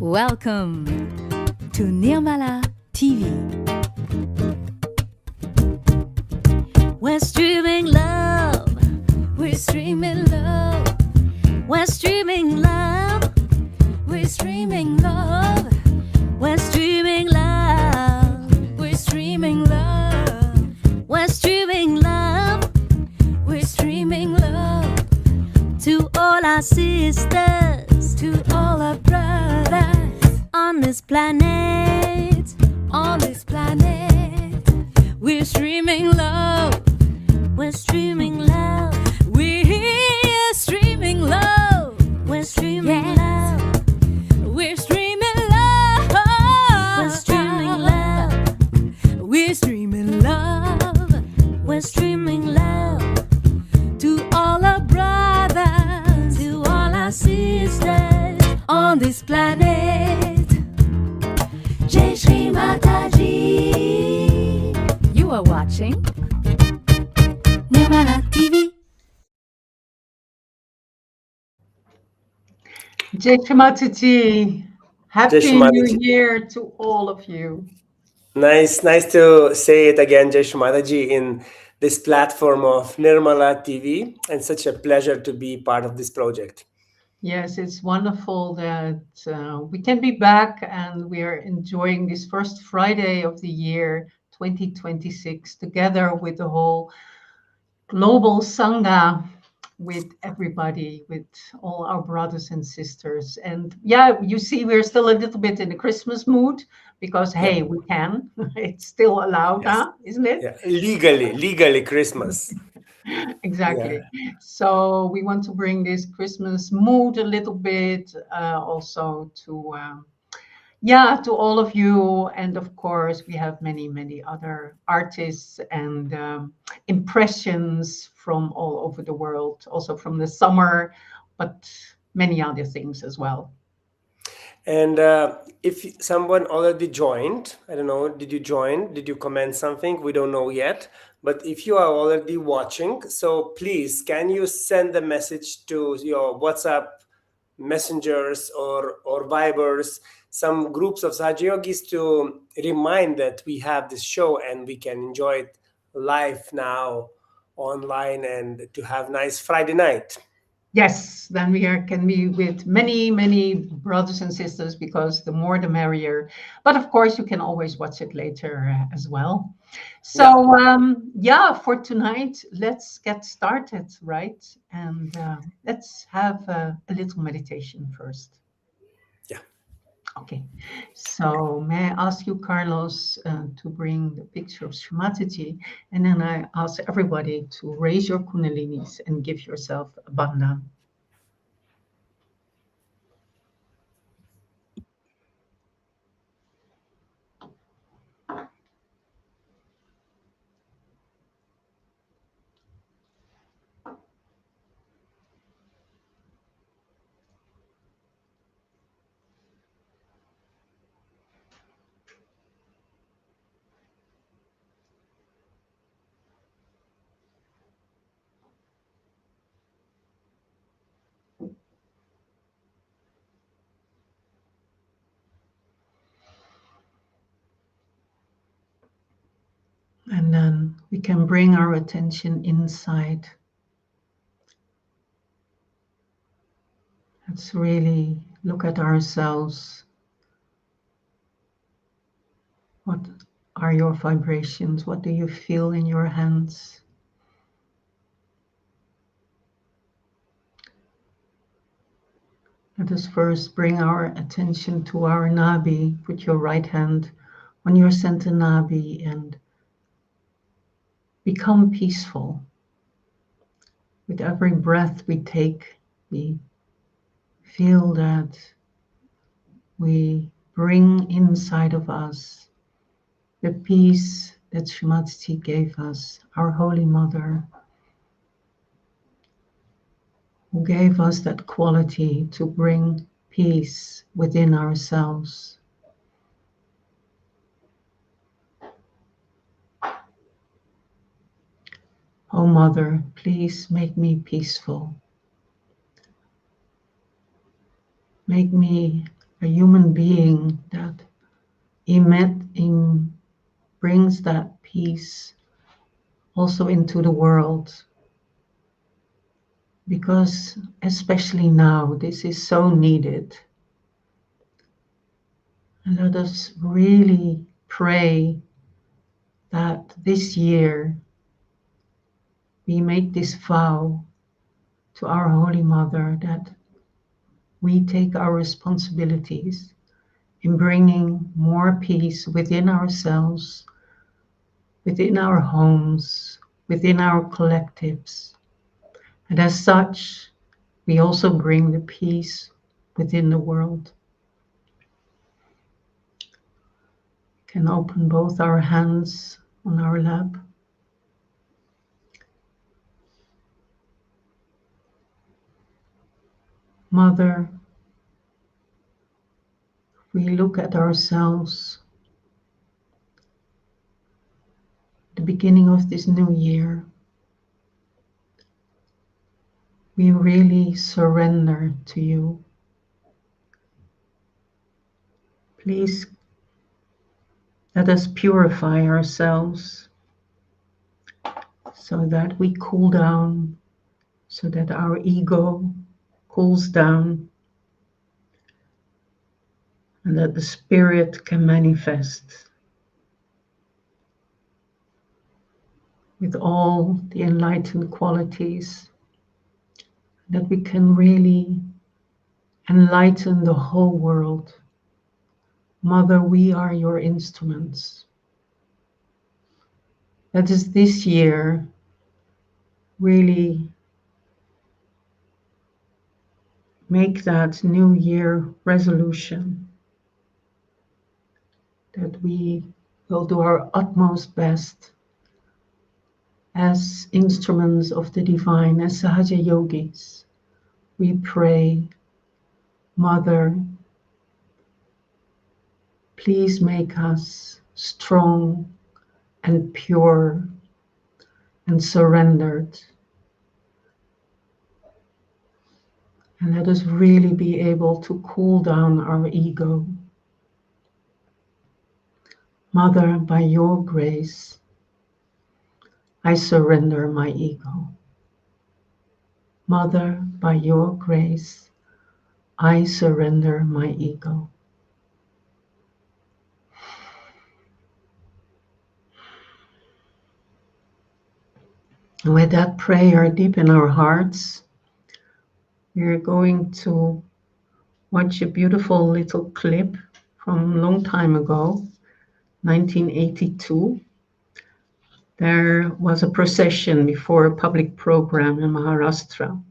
Welcome to NirmalaTV. We're streaming love. We're streaming love. We're streaming love. We're streaming love. We're streaming love. We're streaming love. We're streaming love. We're streaming love to all our sisters, to all our brothers on this planet, on this planet. We're streaming love. We're streaming love. We're streaming love. We're streaming love. We're streaming love. We're streaming love. We're streaming love. We're streaming love to all our brothers, to all our sisters on this planet. Jai Shri Mataji. You are watching NirmalaTV. Jai Shri Mataji. Happy Jai Shri New Mataji. Year to all of you. Nice to say it again, Jai Shri Mataji, in this platform of NirmalaTV, and such a pleasure to be part of this project. Yes, it's wonderful that we can be back and we are enjoying this first Friday of the year 2026 together with the whole global Sangha, with everybody, with all our brothers and sisters. And yeah, you see, we're still a little bit in the Christmas mood because, hey, we can. It's still allowed, Yes. huh? Isn't it? Yeah, legally Christmas. Exactly. So we want to bring this Christmas mood a little bit also to all of you. And of course, we have many other artists and impressions from all over the world, also from the summer, but many other things as well. And if someone already joined, I don't know, did you join? Did you comment something? We don't know yet. But if you are already watching, so please, can you send a message to your WhatsApp messengers or Vibers, some groups of Sahaj Yogis, to remind that we have this show and we can enjoy it live now online and to have nice Friday night. Yes, then we can be with many brothers and sisters, because the more the merrier. But of course, you can always watch it later as well. So for tonight, let's get started, right? And let's have a little meditation first. Yeah. Okay. So may I ask you, Carlos, to bring the picture of Shri Mataji, and then I ask everybody to raise your kundalinis and give yourself a bandhan. And then we can bring our attention inside. Let's really look at ourselves. What are your vibrations? What do you feel in your hands? Let us first bring our attention to our nabi. Put your right hand on your center nabi and become peaceful. With every breath we take, we feel that we bring inside of us the peace that Shri Mataji gave us, our Holy Mother, who gave us that quality to bring peace within ourselves. Oh Mother, please make me peaceful. Make me a human being that brings that peace also into the world. Because especially now, this is so needed. And let us really pray that this year we make this vow to our Holy Mother that we take our responsibilities in bringing more peace within ourselves, within our homes, within our collectives. And as such, we also bring the peace within the world. We can open both our hands on our lap. Mother, we look at ourselves, the beginning of this new year. We really surrender to you. Please let us purify ourselves so that we cool down, so that our ego cools down, and that the spirit can manifest with all the enlightened qualities, that we can really enlighten the whole world. Mother, we are your instruments. Let us this year really make that new year resolution that we will do our utmost best as instruments of the divine, as Sahaja yogis. We pray, Mother, please make us strong and pure and surrendered. And let us really be able to cool down our ego. Mother, by your grace, I surrender my ego. Mother, by your grace, I surrender my ego. And with that prayer deep in our hearts, we're going to watch a beautiful little clip from a long time ago, 1982. There was a procession before a public program in Maharashtra.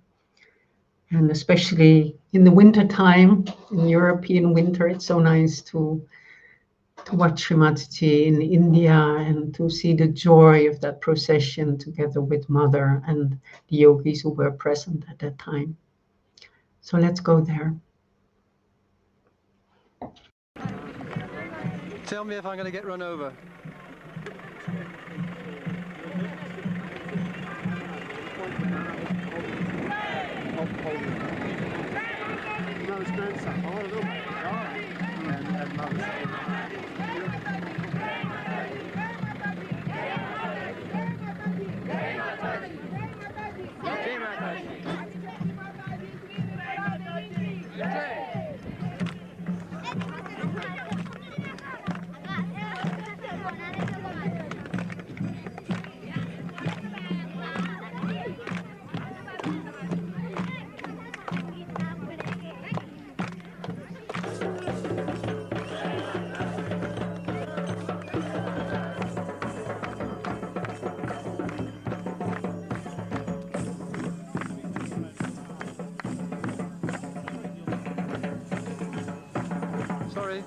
And especially in the winter time, in European winter, it's so nice to watch Shri Mataji in India and to see the joy of that procession together with Mother and the yogis who were present at that time. So let's go there. Tell me if I'm going to get run over. Sorry.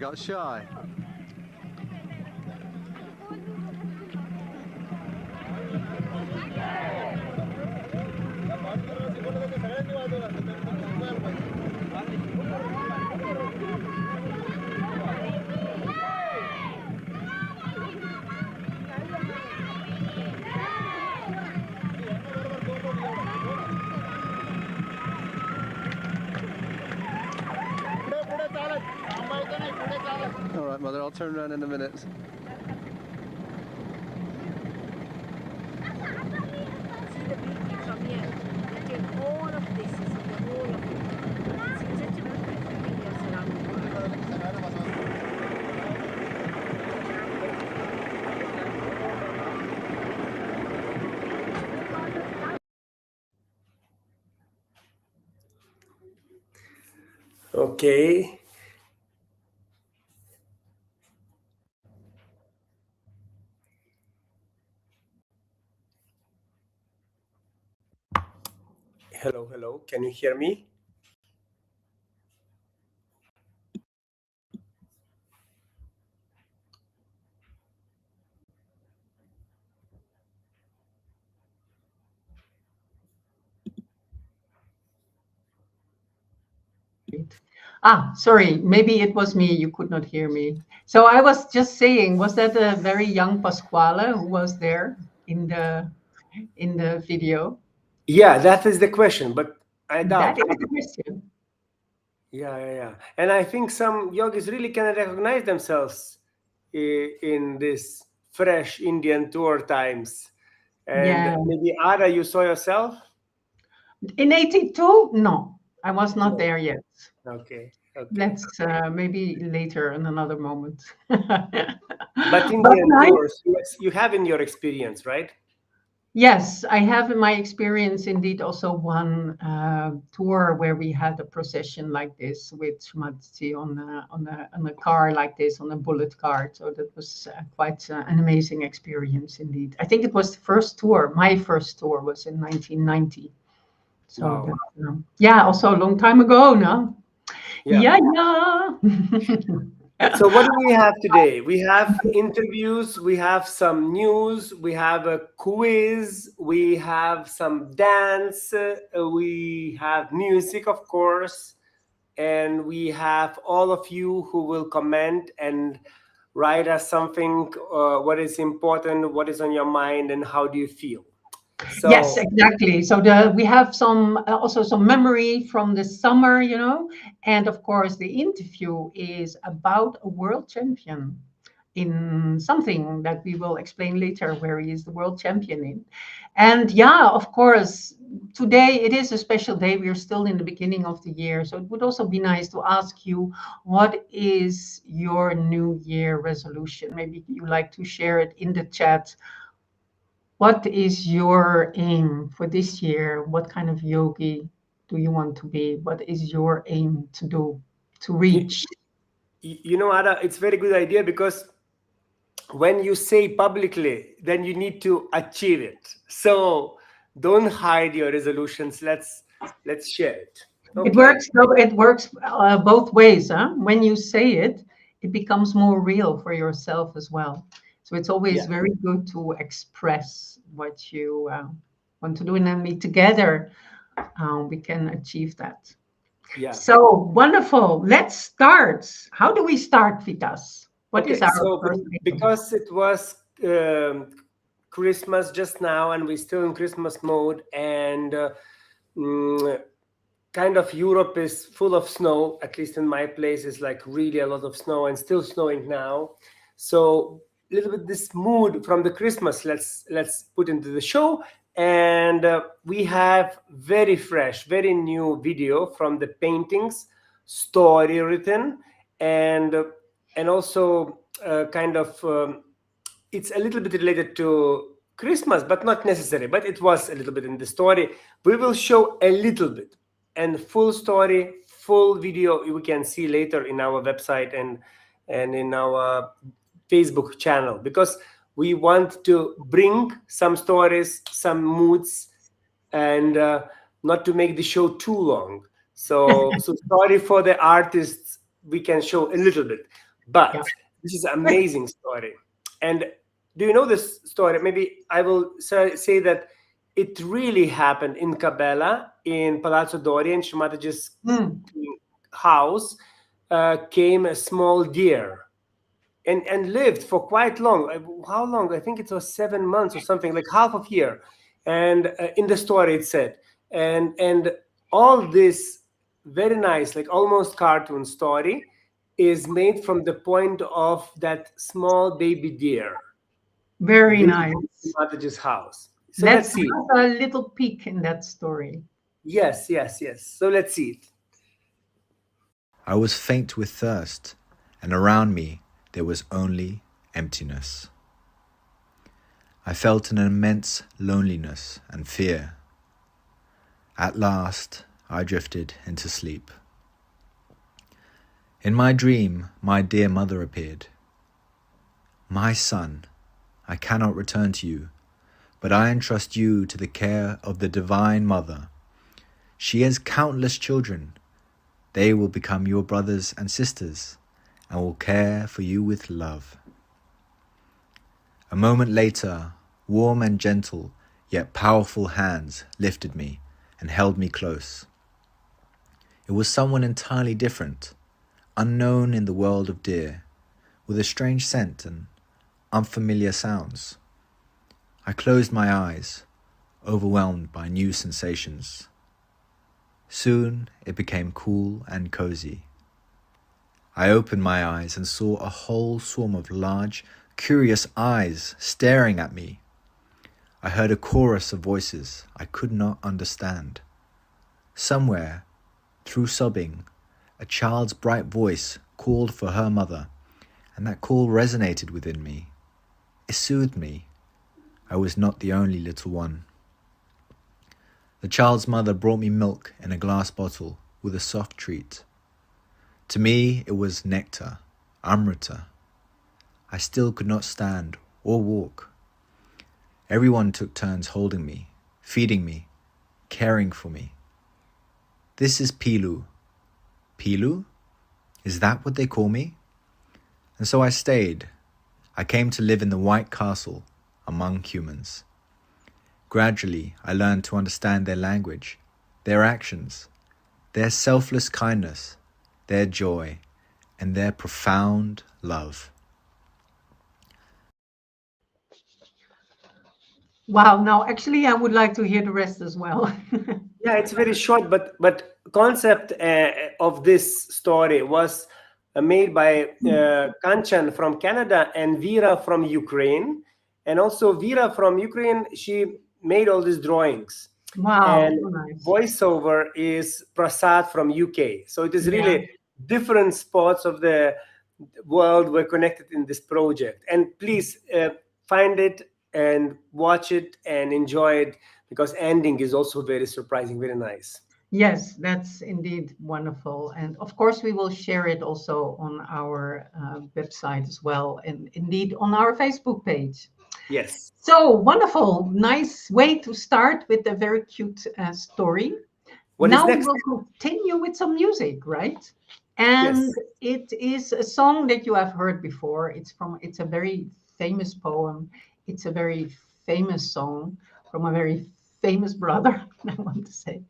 got shy. All right, Mother, I'll turn around in a minute. See the beauty from here. You take all of this, you see the whole of it. See, such a everything else around you. Okay. Hello, hello. Can you hear me? Sorry, maybe it was me. You could not hear me. So I was just saying, was that a very young Pasquale who was there in the video? Yeah, that is the question, but I doubt. That is the question. Yeah. And I think some yogis really can recognize themselves in this fresh Indian tour times. And Yeah. maybe Ada, you saw yourself? In 82? No, I was not No. there yet. Okay. Let's maybe later in another moment. But Indian tours, yes, you have in your experience, right? Yes, I have in my experience indeed also one tour where we had a procession like this with Shri Mataji on a car like this, on a bullet cart. So that was quite an amazing experience indeed. I think it was the first tour. My first tour was in 1990. So Wow. that, yeah, also a long time ago, no? Yeah. So what do we have today? We have interviews, we have some news, we have a quiz, we have some dance, we have music, of course, and we have all of you who will comment and write us something, what is important, what is on your mind, and how do you feel? So, yes, exactly. So we have some also some memory from the summer, and of course the interview is about a world champion in something that we will explain later where he is the world champion in. And yeah, of course, today it is a special day. We are still in the beginning of the year. So it would also be nice to ask you, what is your New Year resolution? Maybe you like to share it in the chat. What is your aim for this year? What kind of yogi do you want to be? What is your aim to do, to reach? Ada, it's a very good idea, because when you say publicly, then you need to achieve it. So don't hide your resolutions. Let's share it. Okay. It works both ways. When you say it, it becomes more real for yourself as well. So it's always very good to express what you want to do, and then we together we can achieve that. Yeah. So wonderful. Let's start. How do we start, Vitas? What is our first thing? Because it was Christmas just now, and we're still in Christmas mode, and kind of Europe is full of snow. At least in my place, is like really a lot of snow, and still snowing now. So a little bit this mood from the Christmas, let's put into the show. And we have very fresh, very new video from the paintings, story written, and also kind of it's a little bit related to Christmas, but not necessary. But it was a little bit in the story. We will show a little bit, and full story, full video we can see later in our website and in our Facebook channel, because we want to bring some stories, some moods, and not to make the show too long. So sorry for the artists, we can show a little bit. Yeah. But this is an amazing story. And do you know this story? Maybe I will say that it really happened in Cabela, in Palazzo Doria, in Shri Mataji's Mm. house. Came a small deer and lived for quite long. How long? I think it was 7 months or something, like half of year. And in the story it said, and all this very nice, like almost cartoon story, is made from the point of that small baby deer Very visiting nice. Mataji's house. So Let's let's see. have a little peek in that story. Yes, yes, yes. So let's see it. I was faint with thirst, and around me there was only emptiness. I felt an immense loneliness and fear. At last, I drifted into sleep. In my dream, my dear mother appeared. My son, I cannot return to you, but I entrust you to the care of the Divine Mother. She has countless children. They will become your brothers and sisters and will care for you with love. A moment later, warm and gentle, yet powerful hands lifted me and held me close. It was someone entirely different, unknown in the world of deer, with a strange scent and unfamiliar sounds. I closed my eyes, overwhelmed by new sensations. Soon it became cool and cozy. I opened my eyes and saw a whole swarm of large, curious eyes staring at me. I heard a chorus of voices I could not understand. Somewhere, through sobbing, a child's bright voice called for her mother, and that call resonated within me. It soothed me. I was not the only little one. The child's mother brought me milk in a glass bottle with a soft treat. To me, it was nectar, amrita. I still could not stand or walk. Everyone took turns holding me, feeding me, caring for me. This is Pilu. Pilu? Is that what they call me? And so I stayed. I came to live in the White Castle among humans. Gradually, I learned to understand their language, their actions, their selfless kindness, their joy, and their profound love. Wow. Now, actually, I would like to hear the rest as well. Yeah, it's very short, but concept of this story was made by Kanchan from Canada and Vera from Ukraine. And also Vera from Ukraine, she made all these drawings. Wow. And So nice. voiceover is Prasad from UK. So it is really Yeah. different spots of the world were connected in this project. And please find it and watch it and enjoy it, because ending is also very surprising, very nice. Yes, that's indeed wonderful. And of course, we will share it also on our website as well, and indeed on our Facebook page. Yes. So wonderful. Nice way to start with a very cute story. What is Now we next? will continue with some music, right? And Yes. it is a song that you have heard before. It's a very famous poem. It's a very famous song from a very famous brother, I want to say.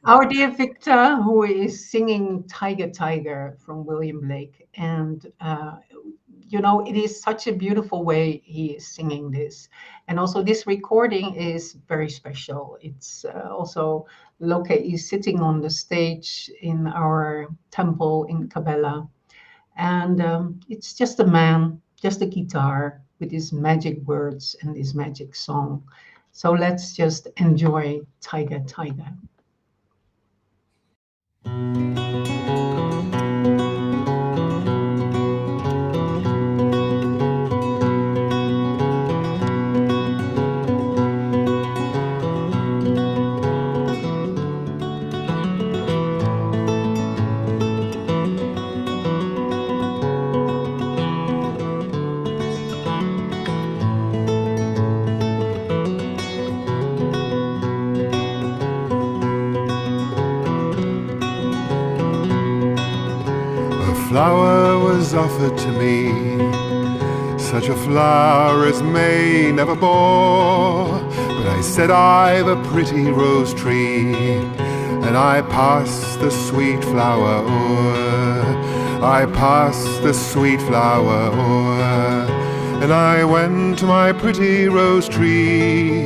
Our dear Victor, who is singing Tiger, Tiger from William Blake. And, it is such a beautiful way he is singing this. And also this recording is very special. It's also located, he's sitting on the stage in our temple in Cabela. And it's just a man, just a guitar with his magic words and his magic song. So let's just enjoy Tiger, Tiger. Flower was offered to me, such a flower as May never bore. But I said, I've a pretty rose tree, and I passed the sweet flower o'er. I passed the sweet flower o'er. And I went to my pretty rose tree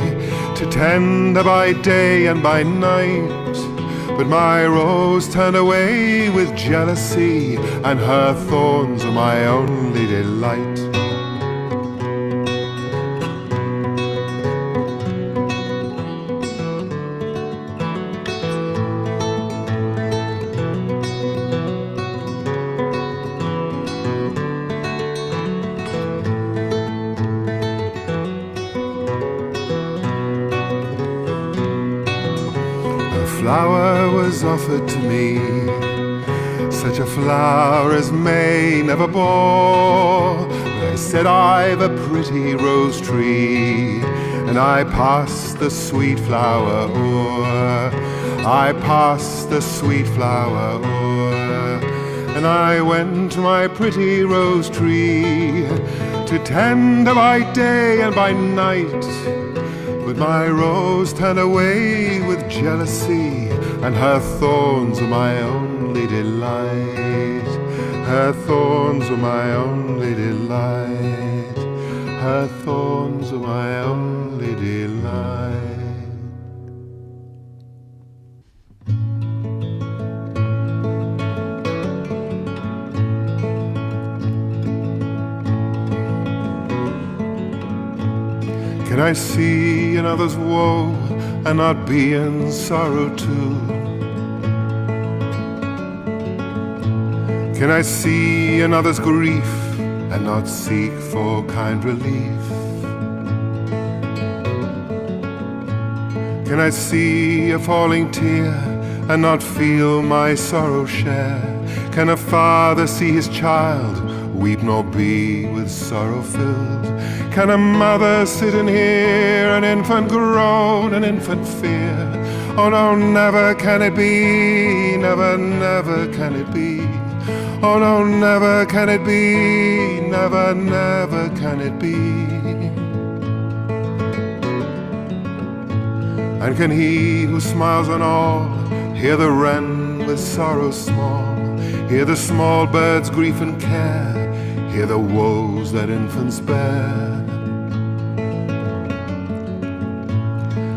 to tend her by day and by night. But my rose turned away with jealousy, and her thorns were my only delight. Flower was offered to me, such a flower as May never bore. But I said, I've a pretty rose tree, and I passed the sweet flower o'er. I passed the sweet flower o'er. And I went to my pretty rose tree to tend her by day and by night. But my rose turned away with jealousy, and her thorns were my only delight. Her thorns were my only delight. Her thorns were my only delight. Can I see another's woe and not be in sorrow too? Can I see another's grief and not seek for kind relief? Can I see a falling tear and not feel my sorrow share? Can a father see his child weep nor be with sorrow filled? Can a mother sit and hear an infant groan, an infant fear? Oh no, never can it be, never, never can it be. Oh no, never can it be, never, never can it be. And can he who smiles on all hear the wren with sorrow small, hear the small bird's grief and care, hear the woes that infants bear?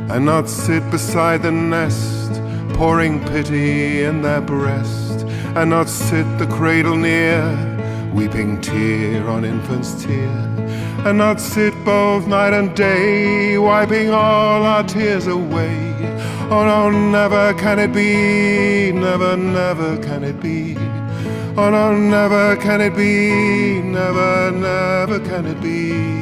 And not sit beside the nest, pouring pity in their breast, and not sit the cradle near, weeping tear on infant's tear, and not sit both night and day, wiping all our tears away. Oh no, never can it be, never, never can it be. Oh no, never can it be, never, never can it be.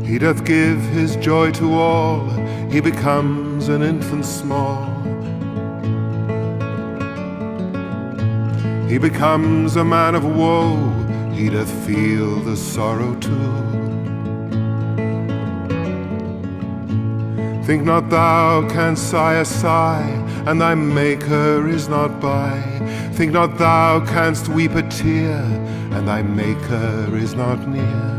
He doth give his joy to all, he becomes an infant small. He becomes a man of woe, he doth feel the sorrow too. Think not thou canst sigh a sigh, and thy Maker is not by. Think not thou canst weep a tear, and thy Maker is not near.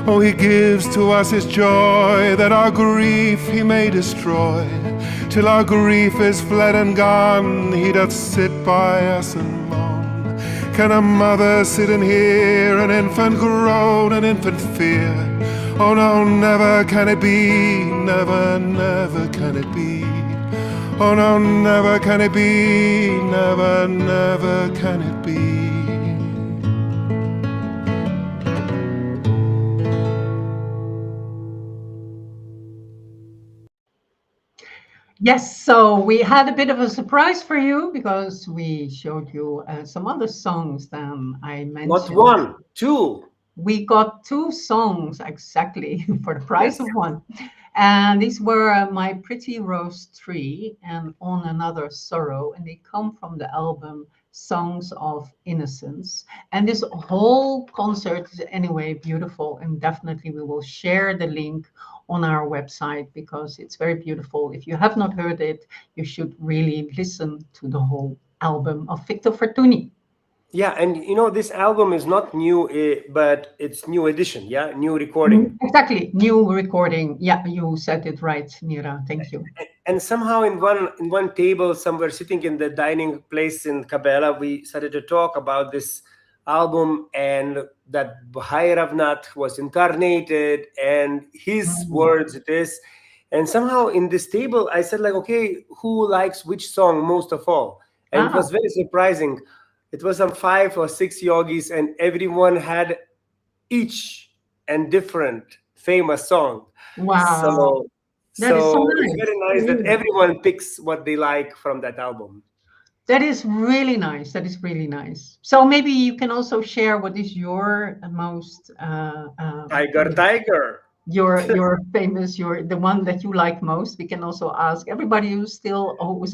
Oh, he gives to us his joy, that our grief he may destroy. Till our grief is fled and gone, he doth sit by us and mourn. Can a mother sit and hear an infant groan, an infant fear? Oh no, never can it be, never, never can it be. Oh no, never can it be, never, never can it be. Yes, so we had a bit of a surprise for you because we showed you some other songs than I mentioned. Not one, two. We got two songs exactly for the price Yes. of one. And these were My Pretty Rose Tree and On Another Sorrow. And they come from the album songs of innocence. And this whole concert is anyway beautiful, and definitely we will share the link on our website because it's very beautiful. If you have not heard it, you should really listen to the whole album of Victor Fortuny. Yeah, and this album is not new, but it's new edition. Yeah, new recording. Exactly, new recording. Yeah, you said it right, Nira. Thank you. And somehow in one table somewhere, sitting in the dining place in Kabela, we started to talk about this album and that Bhairavnath was incarnated and his words it is. And somehow in this table, I said like, okay, who likes which song most of all? And it was very surprising. It was some 5 or 6 yogis, and everyone had each and different famous song. Wow. So That is so it's nice. very nice that everyone picks what they like from that album. That is really nice. That is really nice. So maybe you can also share what is your most Tiger. your famous, the one that you like most. We can also ask everybody who's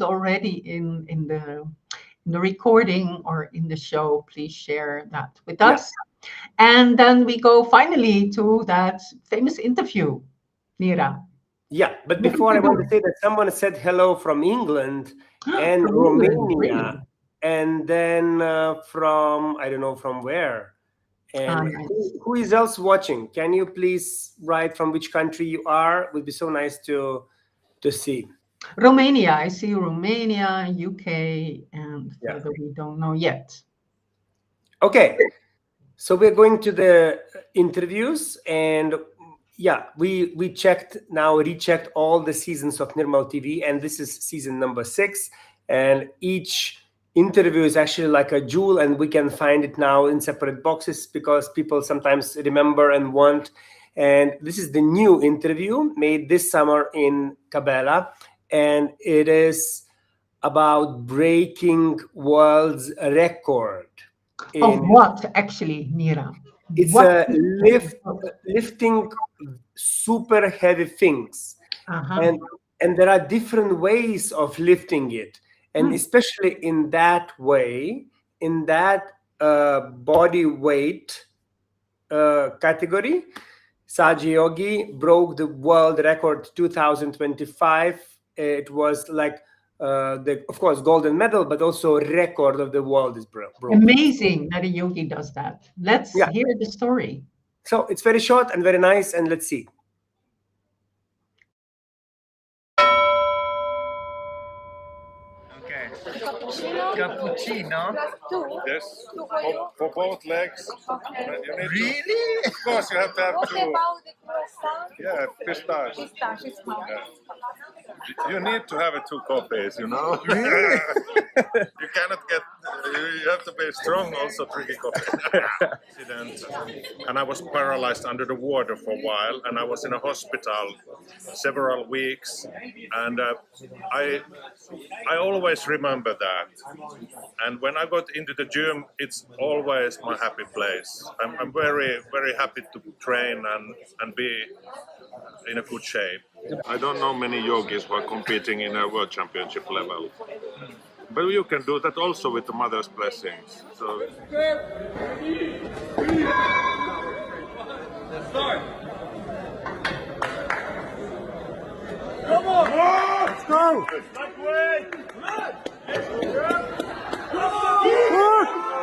already in the recording or in the show, please share that with us. And then we go finally to that famous interview, Nira. Yeah, but before I want to say that someone said hello from England and From Romania, England, really? and then from I don't know from where. And Nice. who is else watching? Can you please write from which country you are? It would be so nice to see. Romania. I see Romania, UK, and further we don't know yet. Okay, so we're going to the interviews, and yeah, we rechecked all the seasons of NirmalaTV, and this is season number 6, and each interview is actually like a jewel, and we can find it now in separate boxes because people sometimes remember and want. And this is the new interview made this summer in Kabela, and it is about breaking world's record. Of what, actually, Nira? It's lifting super heavy things. And there are different ways of lifting it. And especially in that way, in that body weight category, Sahaj Yogi broke the world record 2025. It was like of course, golden medal, but also record of the world is broken. Amazing that a yogi does that. Let's hear the story. So it's very short and very nice, and let's see. Okay. Cappuccino? Yes, for both legs. Really? Of course, you have to have two. About the croissant? Yeah, pistache. Pistache is fine. You need to have 2 coffees, you know. Really? You cannot get. You have to be strong, also drinking coffee. Accident, and I was paralyzed under the water for a while, and I was in a hospital several weeks, and I always remember that. And when I got into the gym, it's always my happy place. I'm very, very happy to train and be in a good shape. I don't know many yogis who are competing in a world championship level. But you can do that also with the mother's blessings. So. Come on! Let's go!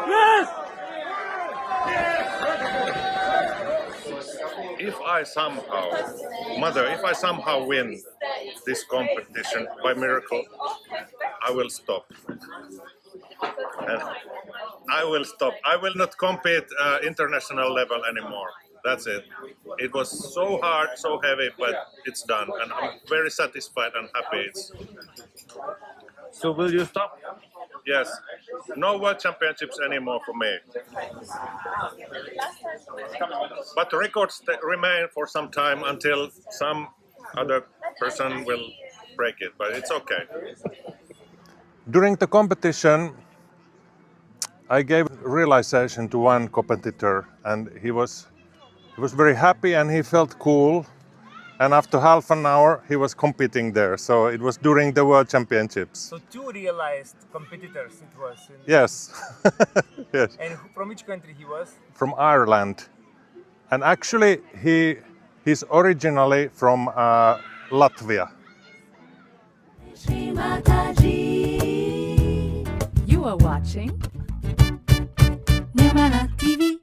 Yes! If I somehow win this competition by miracle, I will stop. And I will stop. I will not compete international level anymore. That's it. It was so hard, so heavy, but it's done. And I'm very satisfied and happy. So will you stop? Yes. No world championships anymore for me. But the records remain for some time until some other person will break it, but it's okay. During the competition, I gave realization to one competitor, and he was very happy and he felt cool. and after half an hour he was competing there. So it was during the World Championships. So two realized competitors it was. Yes. Yes. And from which country he was? From Ireland, and actually he's originally from Latvia. Shri Mataji. You are watching NirmalaTV.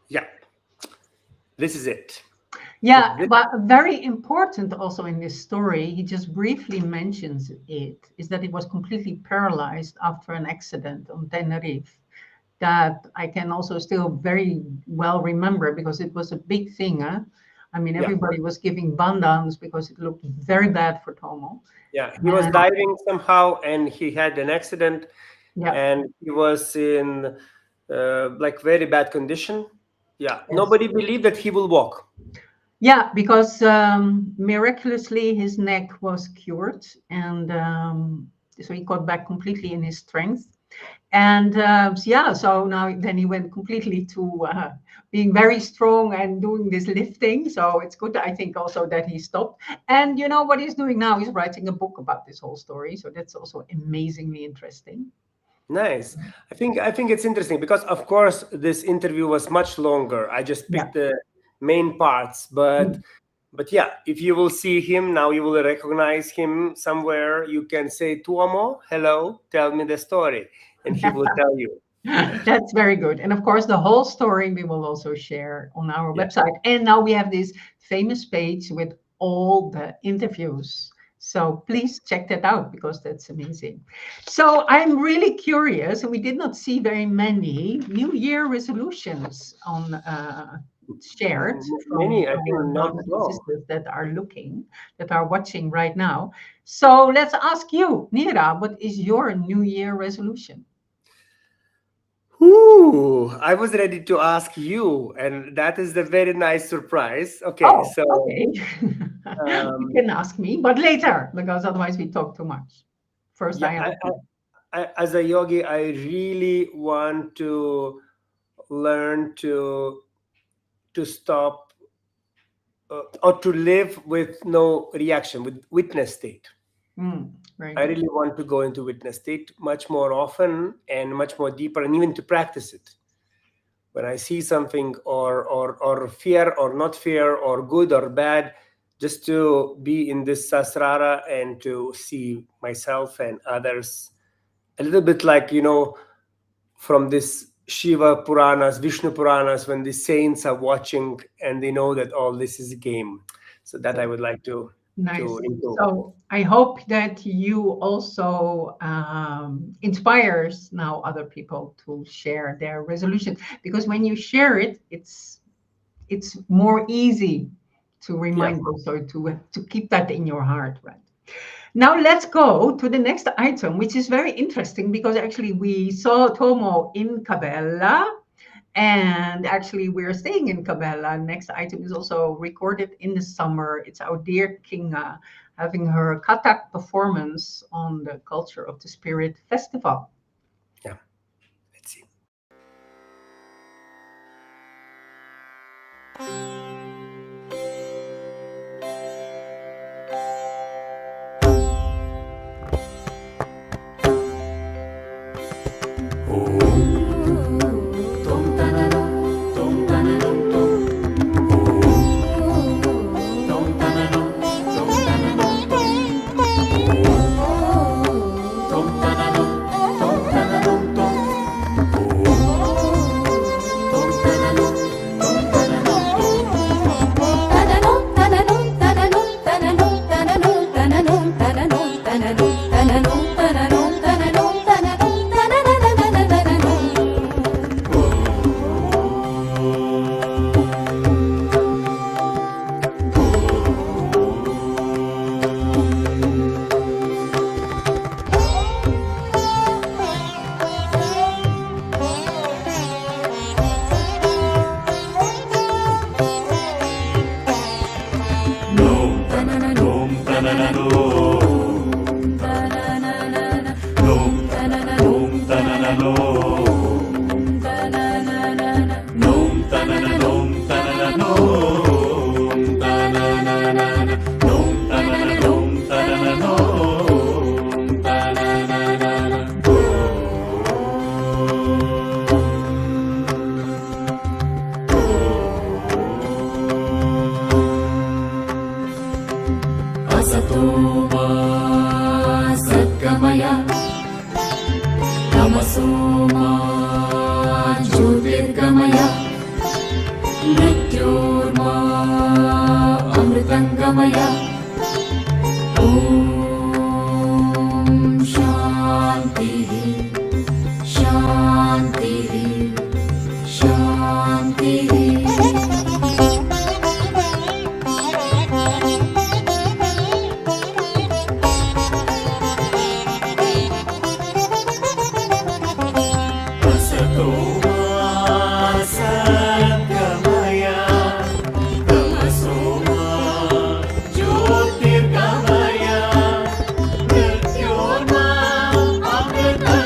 Yeah, this is it. Yeah, but very important also in this story, he just briefly mentions it, is that he was completely paralyzed after an accident on Tenerife. That I can also still very well remember because it was a big thing. Huh? I mean, everybody was giving bandans because it looked very bad for Tomo. Yeah, he was diving somehow and he had an accident, and he was in like very bad condition. Yeah, nobody believed that he will walk. Yeah, because miraculously his neck was cured, and so he got back completely in his strength. And yeah, so now then he went completely to being very strong and doing this lifting. So it's good, I think, also that he stopped. And you know what he's doing now? He's writing a book about this whole story. So that's also amazingly interesting. Nice. I think it's interesting because, of course, this interview was much longer. I just picked the main parts, but yeah, if you will see him now, you will recognize him somewhere. You can say, "Tuomo, hello, tell me the story," and he will tell you. That's very good. And of course, the whole story we will also share on our website. And now we have this famous page with all the interviews. So please check that out because that's amazing. So I'm really curious, and we did not see very many New Year resolutions on shared from I think not sisters that are watching right now. So let's ask you, Nira, what is your New Year resolution? Ooh, I was ready to ask you, and that is the very nice surprise. Okay, okay. You can ask me, but later, because otherwise we talk too much. First, I as a yogi, I really want to learn to stop or to live with no reaction, with witness state. I really want to go into witness state much more often and much more deeper, and even to practice it. When I see something or fear or not fear or good or bad, just to be in this sasrara and to see myself and others a little bit like, from this Shiva Puranas, Vishnu Puranas, when the saints are watching and they know that all this is a game. So that I would like to improve. So I hope that you also inspires now other people to share their resolution, because when you share it, it's more easy to remind also to keep that in your heart, right? Now let's go to the next item, which is very interesting because actually we saw Tomo in Cabela, and actually we're staying in Cabela. Next item is also recorded in the summer. It's our dear Kinga having her Katak performance on the Culture of the Spirit Festival. Yeah, let's see. तमसोमा ज्योतिर्गमय मृत्योर्मा अमृतङ्गमय ॐ शान्तिः शान्तिः शान्तिः ज्योतिर्गमय मृत्योर्मा अमृतङ्गमय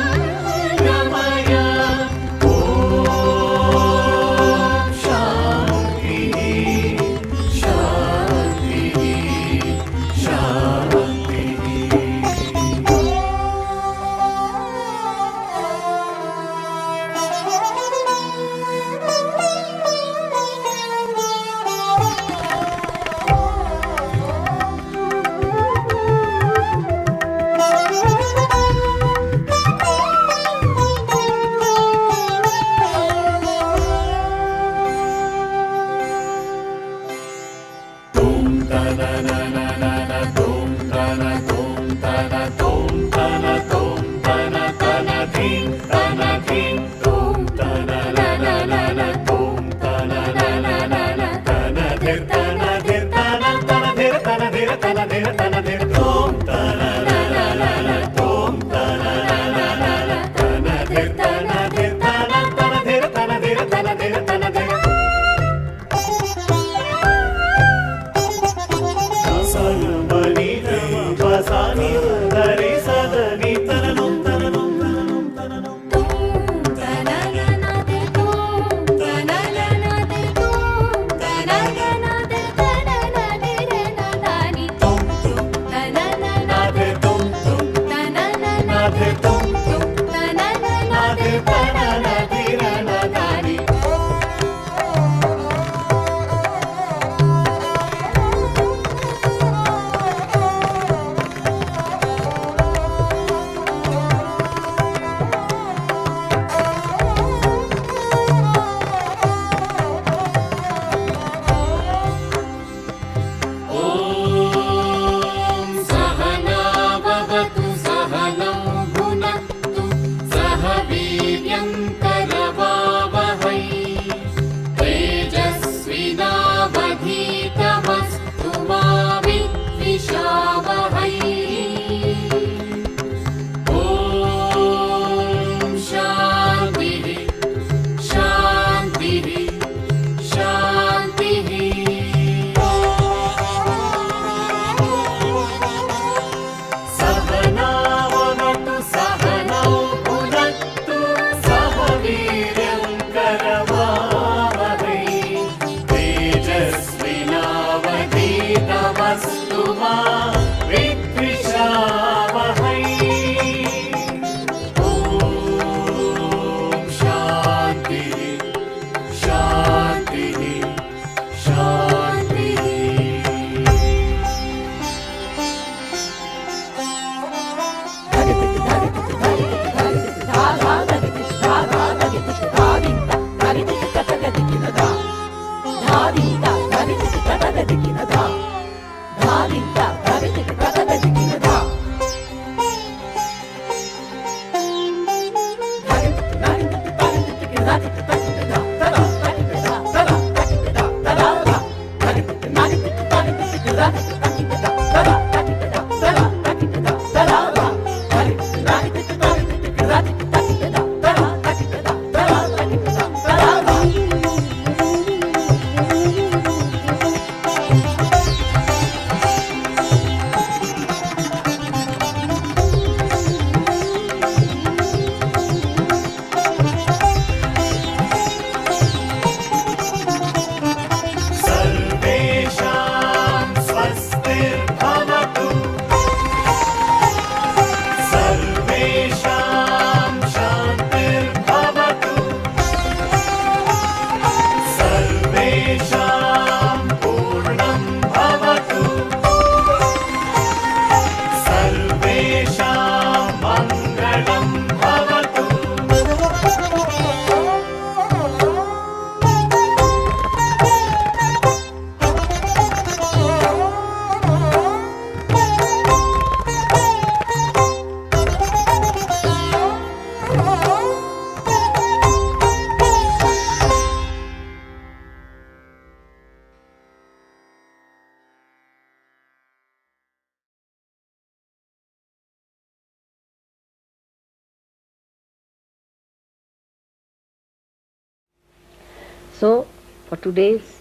For today's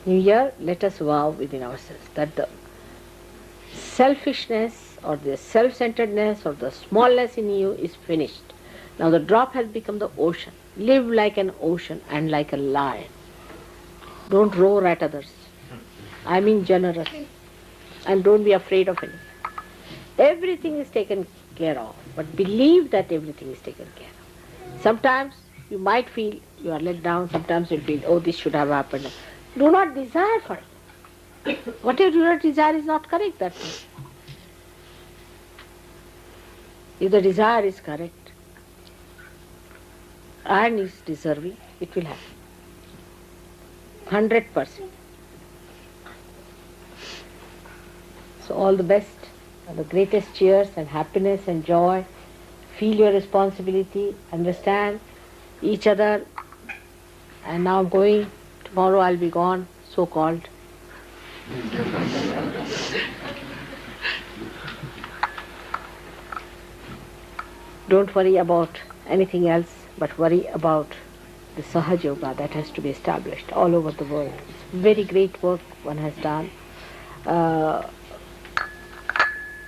New Year, let us vow within ourselves that the selfishness or the self-centeredness or the smallness in you is finished. Now the drop has become the ocean. Live like an ocean and like a lion. Don't roar at others. I mean generous. And don't be afraid of anything. Everything is taken care of, but believe that everything is taken care of. Sometimes you might feel you are let down, sometimes you'll feel, oh, this should have happened. Do not desire for it. What you do not desire is not correct, that means. If the desire is correct and is deserving, it will happen. 100%. So all the best, the greatest cheers and happiness and joy. Feel your responsibility, understand each other. And now I'm going, tomorrow I'll be gone, so-called. Don't worry about anything else, but worry about the Sahaj Yoga that has to be established all over the world. It's very great work one has done.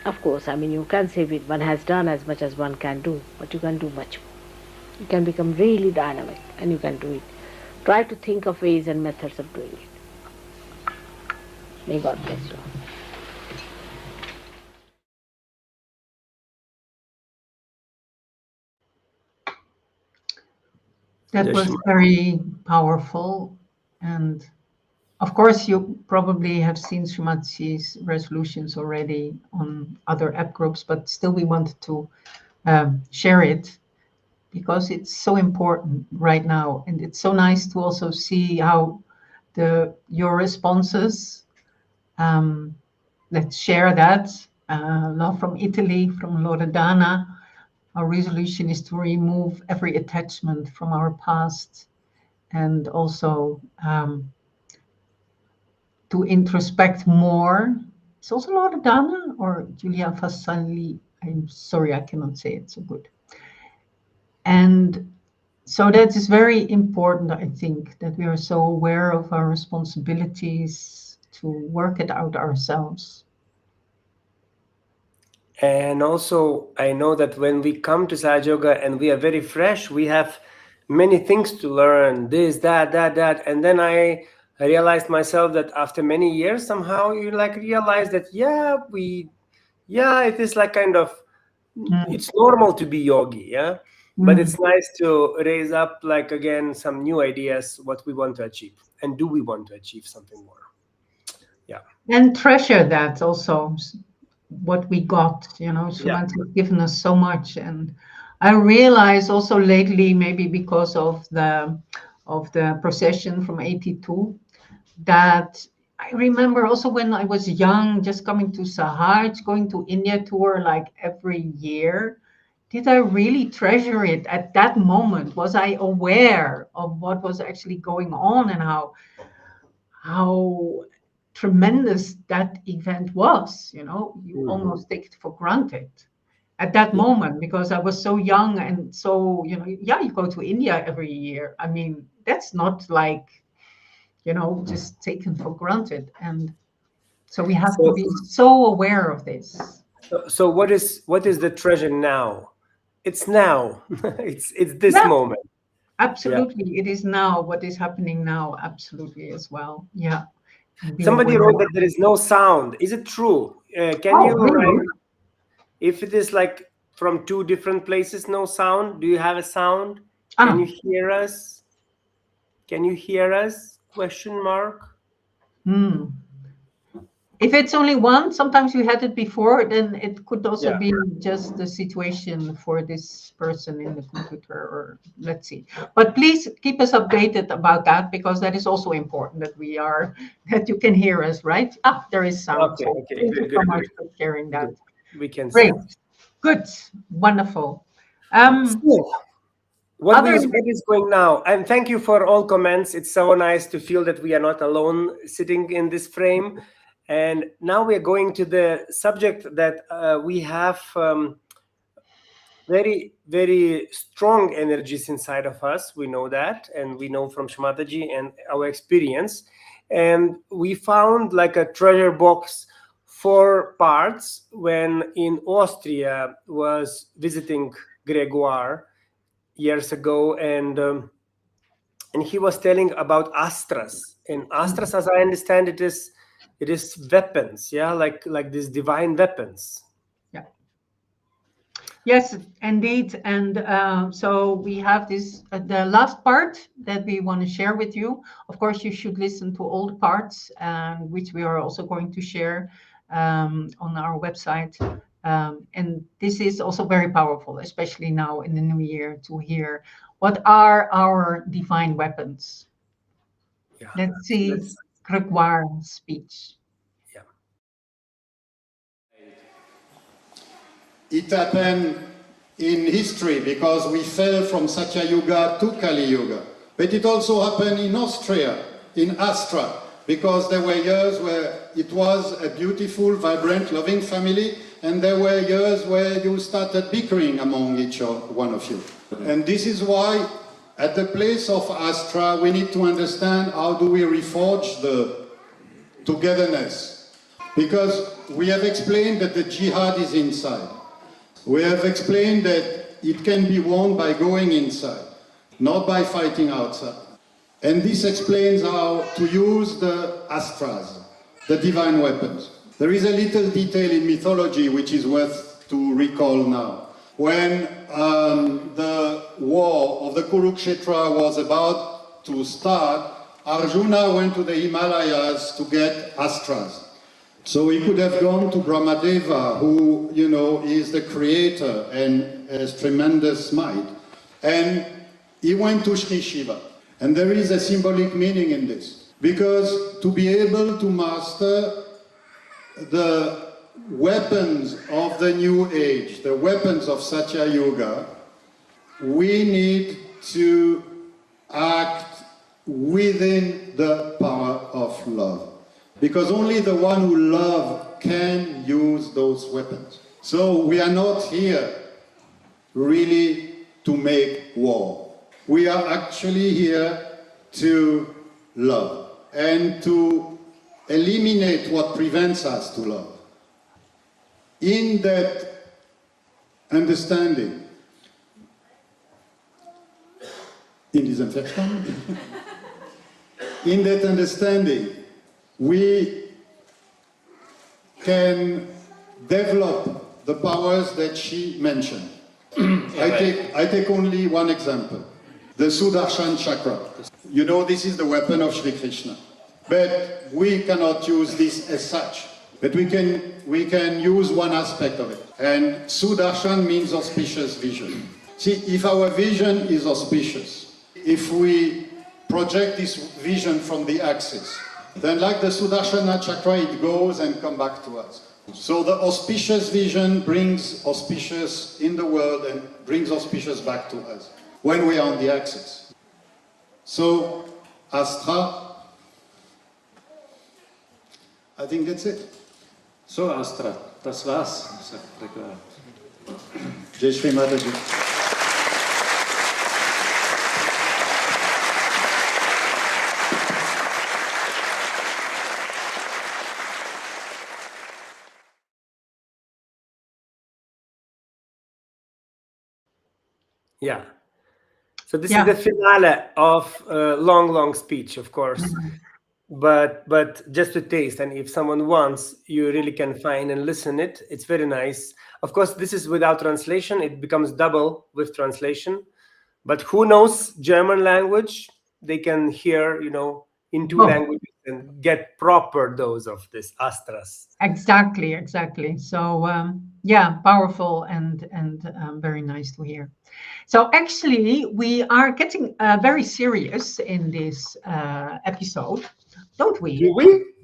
Of course, I mean, you can say one has done as much as one can do, but you can do much more. You can become really dynamic and you can do it. Try to think of ways and methods of doing it. May God bless you. That was very powerful. And of course, you probably have seen Shri Mataji's resolutions already on other app groups, but still we wanted to share it because it's so important right now. And it's so nice to also see how your responses, let's share that. Love from Italy, from Loredana. Our resolution is to remove every attachment from our past and also to introspect more. It's also Loredana or Julia Fassali. I'm sorry, I cannot say it so good. And so that is very important, I think, that we are so aware of our responsibilities to work it out ourselves. And also, I know that when we come to Sahaj Yoga and we are very fresh, we have many things to learn, this, that. And then I realized myself that after many years, somehow you like realize that, it is like kind of, it's normal to be yogi, yeah? But it's nice to raise up, like, again, some new ideas, what we want to achieve. And do we want to achieve something more? Yeah. And treasure that also, what we got, you know, Shri Mataji has given us so much. And I realize also lately, maybe because of the procession from 82, that I remember also when I was young, just coming to Sahaj, going to India tour like every year. Did I really treasure it at that moment? Was I aware of what was actually going on and how tremendous that event was? You know, you almost take it for granted at that moment because I was so young and so, you know, you go to India every year. I mean, that's not like, you know, just taken for granted. And so we have to be so aware of this. So what is the treasure now? It's now. it's this moment. Absolutely. It is now what is happening now. Absolutely as well. Yeah. Somebody wrote that there is no sound. Is it true? Can you write if it is like from two different places, no sound? Do you have a sound? Can you hear us? Can you hear us? Question mark. If it's only one, sometimes you had it before, then it could also be just the situation for this person in the computer, or let's see. But please keep us updated about that, because that is also important that you can hear us, right? There is sound. Okay, so thank you so much for sharing that. We can Great. see. Good. Wonderful. What is going now? And thank you for all comments. It's so nice to feel that we are not alone sitting in this frame. And now we are going to the subject that we have very, very strong energies inside of us. We know that, and we know from Shri Mataji and our experience. And we found like a treasure box, 4 parts, when in Austria was visiting Gregoire years ago, and he was telling about astras. And astras, as I understand, it is weapons, yeah, like these divine weapons. Yeah. Yes, indeed. And so we have this the last part that we want to share with you. Of course, you should listen to all the parts, which we are also going to share on our website. And this is also very powerful, especially now in the new year, to hear what are our divine weapons. Yeah. Let's see Gregoire's speech. Yeah. It happened in history because we fell from Satya Yuga to Kali Yuga. But it also happened in Austria, in Astra, because there were years where it was a beautiful, vibrant, loving family, and there were years where you started bickering among one of you. And this is why, at the place of Astra, we need to understand how do we reforge the togetherness. Because we have explained that the jihad is inside. We have explained that it can be won by going inside, not by fighting outside. And this explains how to use the astras, the divine weapons. There is a little detail in mythology which is worth to recall now. When the war of the Kurukshetra was about to start, Arjuna went to the Himalayas to get astras. So he could have gone to Brahmadeva, who, you know, is the creator and has tremendous might. And he went to Sri Shiva. And there is a symbolic meaning in this. Because to be able to master the weapons of the new age, the weapons of Satya Yuga, we need to act within the power of love. Because only the one who loves can use those weapons. So we are not here really to make war. We are actually here to love and to eliminate what prevents us to love. In that understanding, in diesem Verstand, in that understanding, we can develop the powers that she mentioned. I take only one example, the Sudarshan chakra. You know, this is the weapon of Shri Krishna. But we cannot use this as such. But we can use one aspect of it. And Sudarshan means auspicious vision. See, if our vision is auspicious, if we project this vision from the axis, then like the Sudarshana chakra, it goes and comes back to us. So the auspicious vision brings auspicious in the world and brings auspicious back to us when we are on the axis. So, Astra, I think that's it. So, Astra, das war's, sagt Gregor. Jai Shri Mataji. Yeah. So this is the finale of a long speech, of course. But just to taste, and if someone wants, you really can find and listen it. It's very nice. Of course, this is without translation. It becomes double with translation. But who knows German language? They can hear, you know, in 2 languages and get proper dose of this astras. Exactly. So yeah, powerful and very nice to hear. So actually, we are getting very serious in this episode, don't we?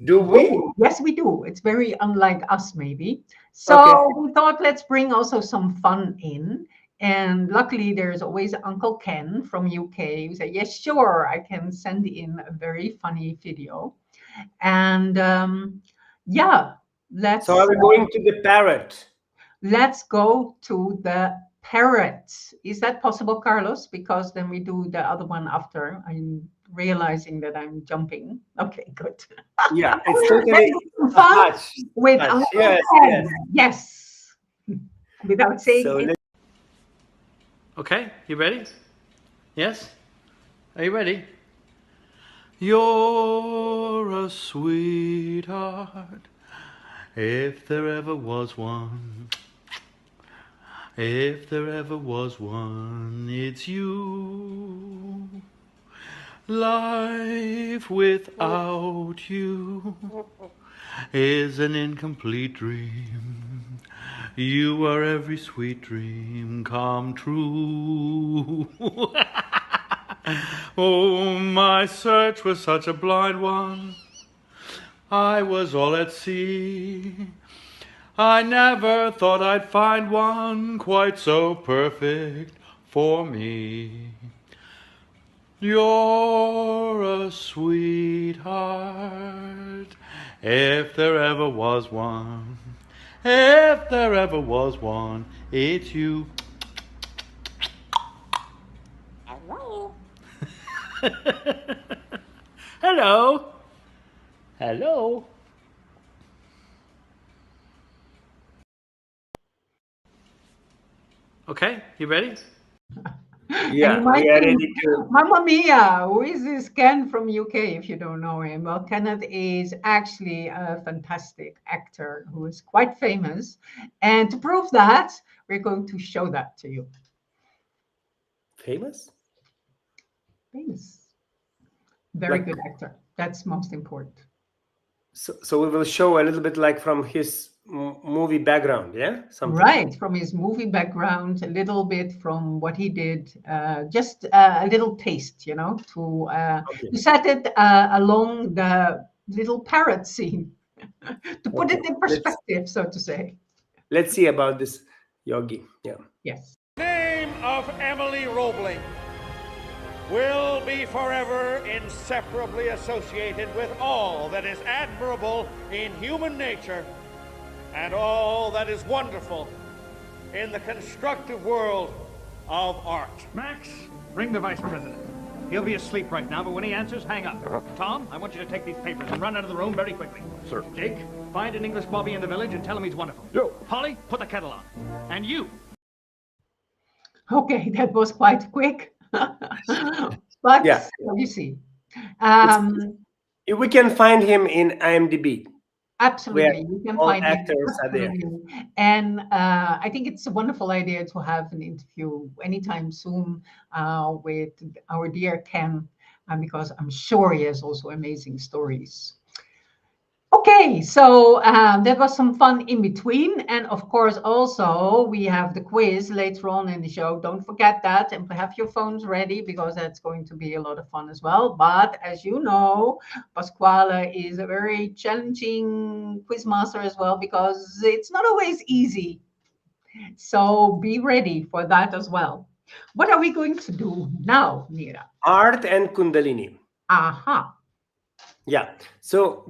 Do we? Yes, we do. It's very unlike us, maybe. So we thought let's bring also some fun in. And luckily, there's always Uncle Ken from UK who said, yes, sure, I can send in a very funny video. And yeah, let's... So are we going to the parrot? Let's go to the parrots. Is that possible, Carlos? Because then we do the other one after. I'm realizing that I'm jumping. Okay, good. Yeah, it's totally Fun Sahaj. with Sahaj. our Yes, pen. yes. Yes. Without saying So anything. Okay, you ready? Yes? Are you ready? You're a sweetheart, if there ever was one. If there ever was one, it's you. Life without you is an incomplete dream. You are every sweet dream come true. Oh, my search was such a blind one. I was all at sea. I never thought I'd find one quite so perfect for me. You're a sweetheart, if there ever was one. If there ever was one, it's you. Hello. Hello. Hello. Okay, you ready? Yeah, we are ready to. Mamma Mia, who is this Ken from UK, if you don't know him? Well, Kenneth is actually a fantastic actor who is quite famous. And to prove that, we're going to show that to you. Famous? Famous. Very Like- good actor. That's most important. So we will show a little bit like from his movie background, yeah? Something. Right, from his movie background, a little bit from what he did, just a little taste, you know, to set it along the little parrot scene, to put it in perspective, so to say. Let's see about this yogi. Yeah. Yes. Name of Emily Roebling will be forever inseparably associated with all that is admirable in human nature and all that is wonderful in the constructive world of art. Max, ring the vice president. He'll be asleep right now, but when he answers, hang up. Tom, I want you to take these papers and run out of the room very quickly. Sir. Jake, find an English bobby in the village and tell him he's wonderful. Yo. Polly, put the kettle on. And you. Okay, that was quite quick. But Yeah. you see. We can find him in IMDb. Absolutely, you can all find it. actors are there. Absolutely. And I think it's a wonderful idea to have an interview anytime soon with our dear Ken, because I'm sure he has also amazing stories. Okay, so that was some fun in between. And of course, also we have the quiz later on in the show. Don't forget that, and have your phones ready, because that's going to be a lot of fun as well. But as you know, Pasquale is a very challenging quiz master as well, because it's not always easy. So be ready for that as well. What are we going to do now, Neera? Art and Kundalini. Aha. Yeah. So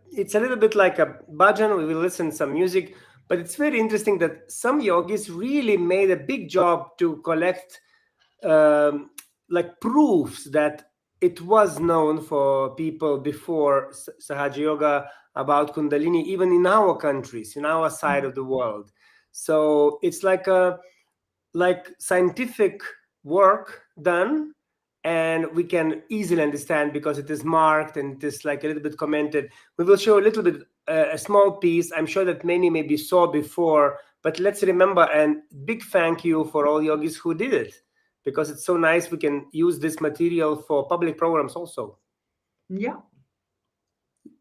it's a little bit like a bhajan. We will listen to some music, but it's very interesting that some yogis really made a big job to collect like proofs that it was known for people before Sahaj Yoga about Kundalini, even in our countries, in our side of the world. So it's like a scientific work done, and we can easily understand because it is marked and it is like a little bit commented. We will show a little bit, a small piece. I'm sure that many maybe saw before, but let's remember, and big thank you for all yogis who did it, because it's so nice. We can use this material for public programs also. Yeah.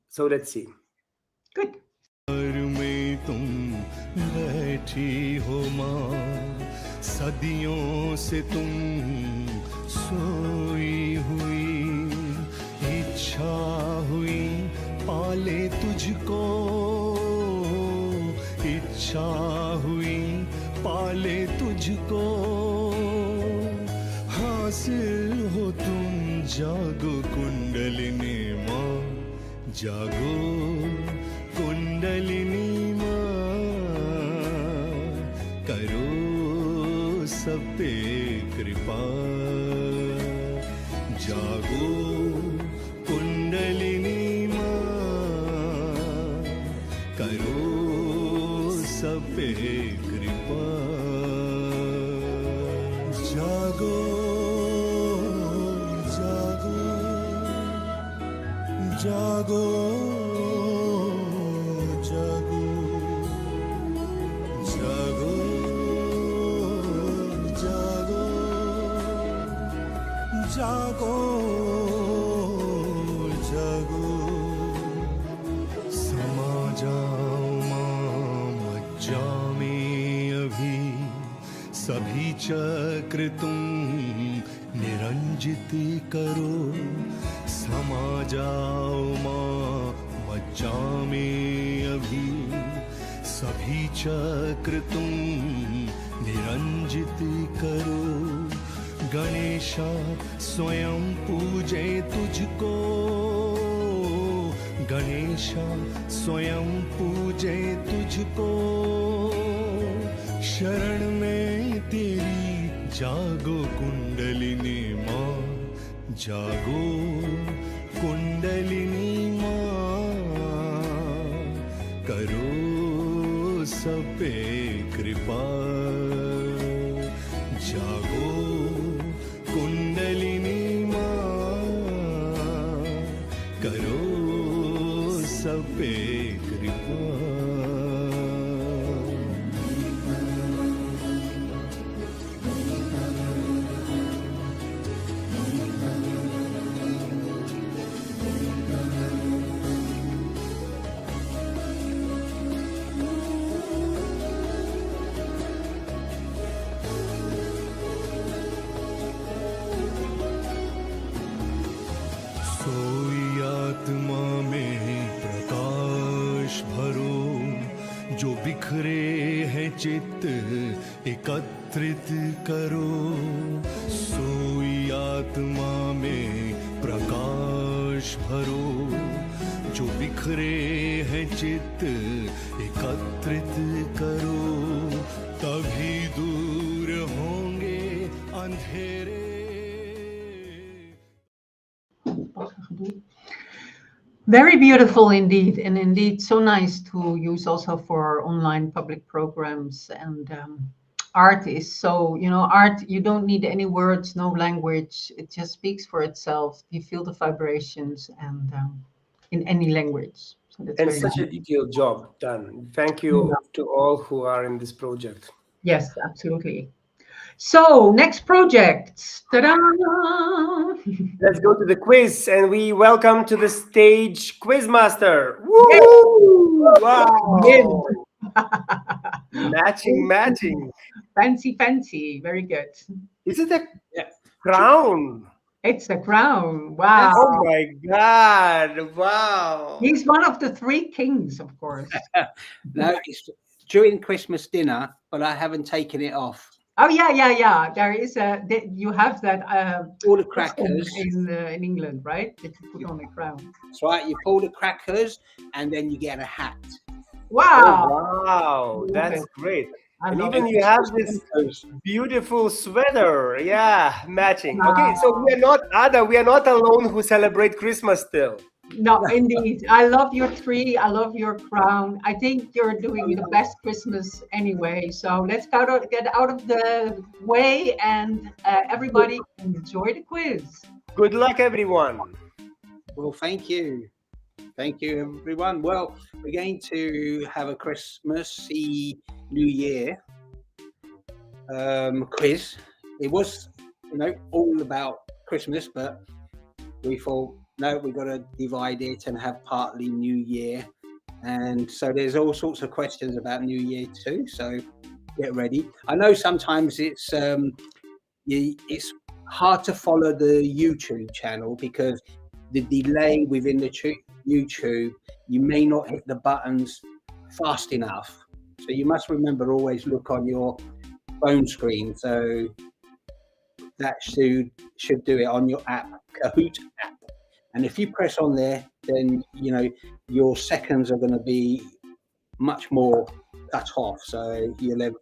So let's see. Good. सदियों से तुम सोई हुई इच्छा हुई पाले तुझको इच्छा हुई पाले तुझको हासिल हो तुम जागो कुंडलिनी माँ जागो कुंडलिनी माँ करो सब पे कृपा जागो कुंडलिनी माँ करो सब पे कृपा जागो जागो जागो जागो जागो जागो जागो जागो समा जाओ माँ मज्जा में अभी सभी चक्र तुम निरंजित करो समा जाओ माँ मज्जा में अभी सभी चक्र तुम निरंजित करो गणेशा स्वयं पूजे तुझको गणेशा स्वयं पूजे तुझको शरण में तेरी जागो कुंडलिनी माँ जागो कुंडलिनी माँ करो सब पे कृपा जागो कुंडलिनी माँ करो सब पे कृपा सोई आत्मा में प्रकाश भरो जो बिखरे हैं चित्त एकत्रित करो सोई आत्मा में प्रकाश भरो जो बिखरे हैं चित्त एकत्रित करो तभी दूर होंगे अंधेरे Very beautiful indeed, and indeed so nice to use also for online public programs. And art is so, art, you don't need any words, no language. It just speaks for itself. You feel the vibrations and in any language. So that's And very such a nice. detailed job done. Thank you to all who are in this project. Yes, absolutely. So next project. Ta-da! Let's go to the quiz, and we welcome to the stage Quizmaster. Woo! Wow! Matching. Fancy. Very good. Is it a crown? It's a crown. Wow. Oh my God. Wow. He's one of the three kings, of course. No, it's during Christmas dinner, but I haven't taken it off. Oh yeah. There is you have that all the crackers in England, right? That you put on a crown. That's right. You pull the crackers, and then you get a hat. Wow! Oh, wow, that's great. And love even it. you have this beautiful sweater. Yeah, matching. Okay, so we are not alone who celebrate Christmas still. No, indeed. I love your tree. I love your crown. I think you're doing the best Christmas anyway. So let's get out of the way and everybody enjoy the quiz. Good luck, everyone. Well, thank you. Thank you, everyone. Well, we're going to have a Christmassy New Year quiz. It was, all about Christmas, but we thought, no, we've got to divide it and have partly New Year. And so there's all sorts of questions about New Year too. So get ready. I know sometimes it's hard to follow the YouTube channel because the delay within the YouTube, you may not hit the buttons fast enough. So you must remember always look on your phone screen. So that should do it on your app, Kahoot app. And if you press on there, then, your seconds are going to be much more cut off. So you'll have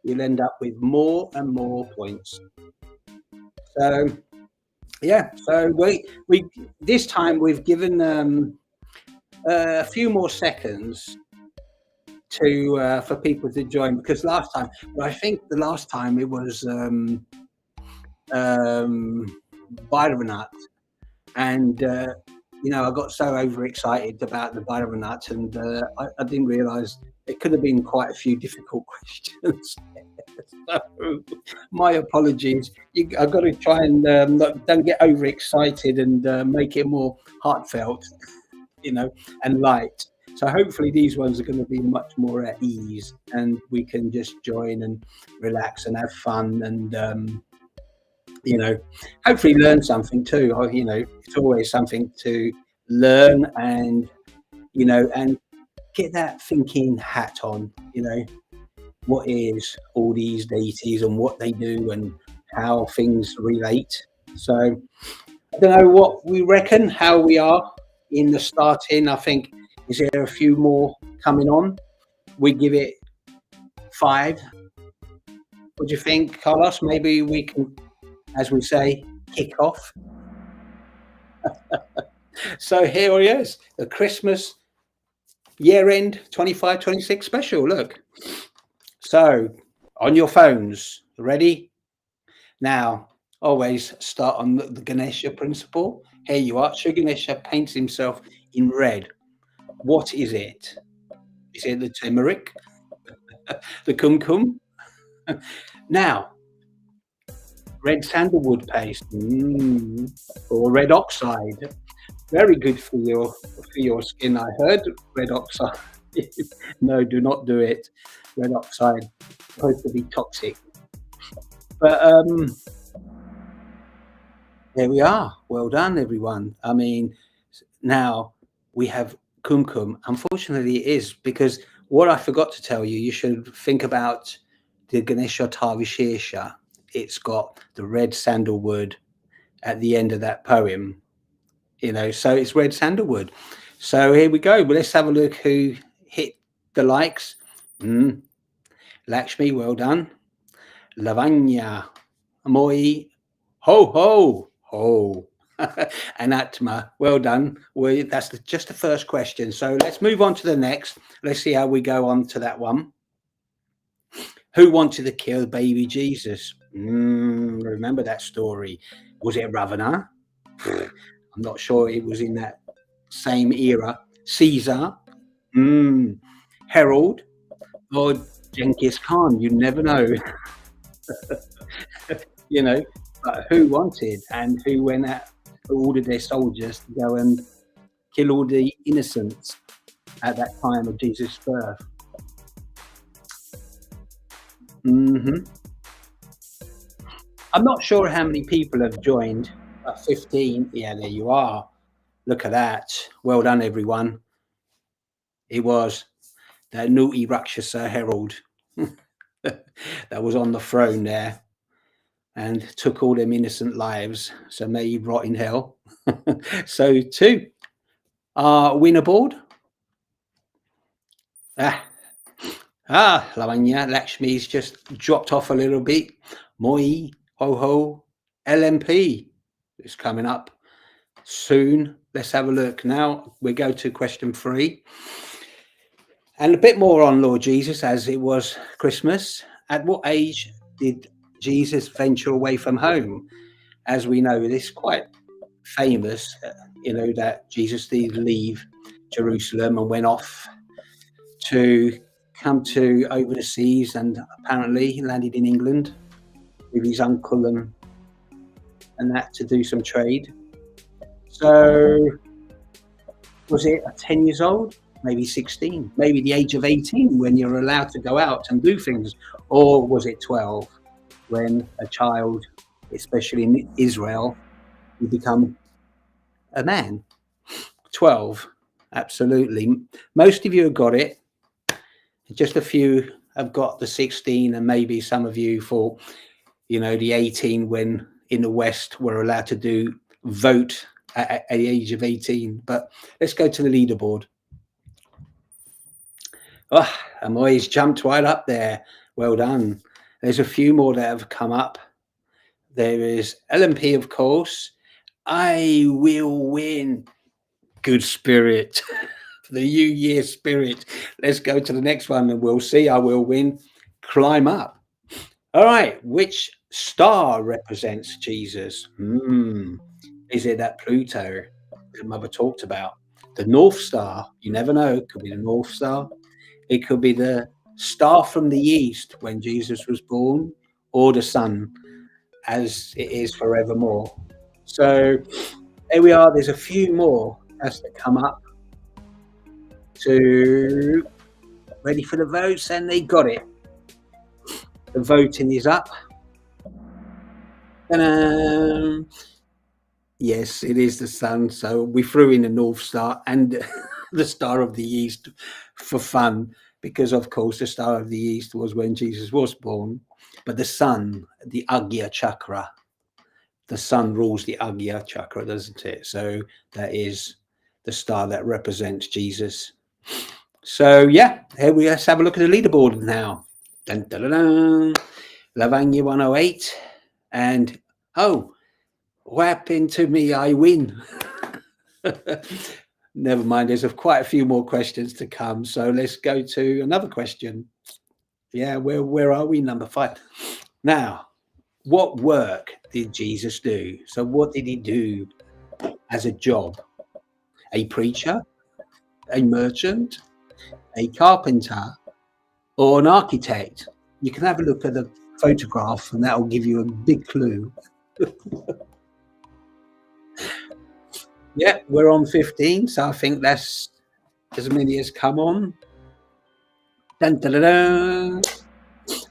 you'll end up with more and more points. So yeah, so we this time we've given a few more seconds to for people to join, because last time, well, I think the last time it was Bhairavanath, and you know, I got so overexcited about the Bhairavanath, and I didn't realise it could have been quite a few difficult questions. So, my apologies. I've got to try and don't get overexcited and make it more heartfelt, you know, and light. So hopefully these ones are going to be much more at ease, and we can just join and relax and have fun, and you know, hopefully learn something too. You know, it's always something to learn, and you know, and get that thinking hat on. You know, what is all these deities and what they do and how things relate. So I don't know what we reckon, how we are in the starting. I think, is there a few more coming on? We give it 5. What do you think, Carlos? Maybe we can, as we say, kick off. So here he is, the Christmas year-end 25-26 special. Look. So on your phones, ready? Now, always start on the Ganesha principle. Here you are. Shri Ganesha paints himself in red. What is it? Is it the turmeric? The kumkum? Now, red sandalwood paste, or red oxide. Very good for your skin, I heard. Red oxide. No, do not do it. Red oxide, supposed to be toxic. But there we are. Well done, everyone. I mean, now we have kumkum. Unfortunately, it is, because what I forgot to tell you, you should think about the Ganesha Vishesha. It's got the red sandalwood at the end of that poem, you know, so it's red sandalwood. So here we go. Well, let's have a look who hit the likes. Lakshmi, well done. Lavanya, Moi, ho ho ho. And Atma, well done. Well, that's just the first question. So let's move on to the next. Let's see how we go on to that one. Who wanted to kill baby Jesus? Remember that story? Was it Ravana? I'm not sure it was in that same era. Caesar, Herod, or Genghis Khan? You never know. You know, but who wanted, and who went out, ordered their soldiers to go and kill all the innocents at that time of Jesus' birth? I'm not sure how many people have joined. 15. Yeah, there you are. Look at that. Well done, everyone. It was that naughty Rakshasa Herod that was on the throne there and took all them innocent lives. So may he rot in hell. So 2. Winner board. Lavanya, Lakshmi's just dropped off a little bit. Moi, ho ho, LMP is coming up soon. Let's have a look. Now we go to question 3. And a bit more on Lord Jesus, as it was Christmas. At what age did Jesus venture away from home? As we know, this is quite famous, you know, that Jesus did leave Jerusalem and went off to come to over the seas, and apparently he landed in England with his uncle and that to do some trade. So was it 10 years old? Maybe 16, maybe the age of 18 when you're allowed to go out and do things? Or was it 12 when a child, especially in Israel, you become a man? 12, absolutely. Most of you have got it. Just a few have got the 16, and maybe some of you for, you know, the 18 when in the West we're allowed to vote at the age of 18. But let's go to the leaderboard. Oh, Amoy's jumped right up there. Well done. There's a few more that have come up. There is LMP, of course. I will win. Good spirit. The New Year spirit. Let's go to the next one and we'll see. I will win. Climb up. All right. Which star represents Jesus? Is it that Pluto that Mother talked about? The North Star. You never know. It could be the North Star. It could be the star from the east when Jesus was born, or the sun, as it is forevermore. So there we are. There's a few more has to come up to ready for the votes, and they got it. The voting is up. Ta-da! Yes, it is the sun. So we threw in the North Star and the Star of the East for fun, because of course the Star of the East was when Jesus was born, but the sun, the Agya chakra, the sun rules the Agya chakra, doesn't it? So that is the star that represents Jesus. So yeah, here we let's have a look at the leaderboard now. Dun, dun, dun, dun. Lavanya 108, and oh, what happened to me? I win. Never mind, there's quite a few more questions to come, so let's go to another question. Yeah, where are we? Number 5. Now, what work did Jesus do? So what did he do as a job? A preacher, a merchant, a carpenter, or an architect? You can have a look at the photograph and that will give you a big clue. Yeah, we're on 15, so I think that's as many as come on. Dun, dun, dun, dun.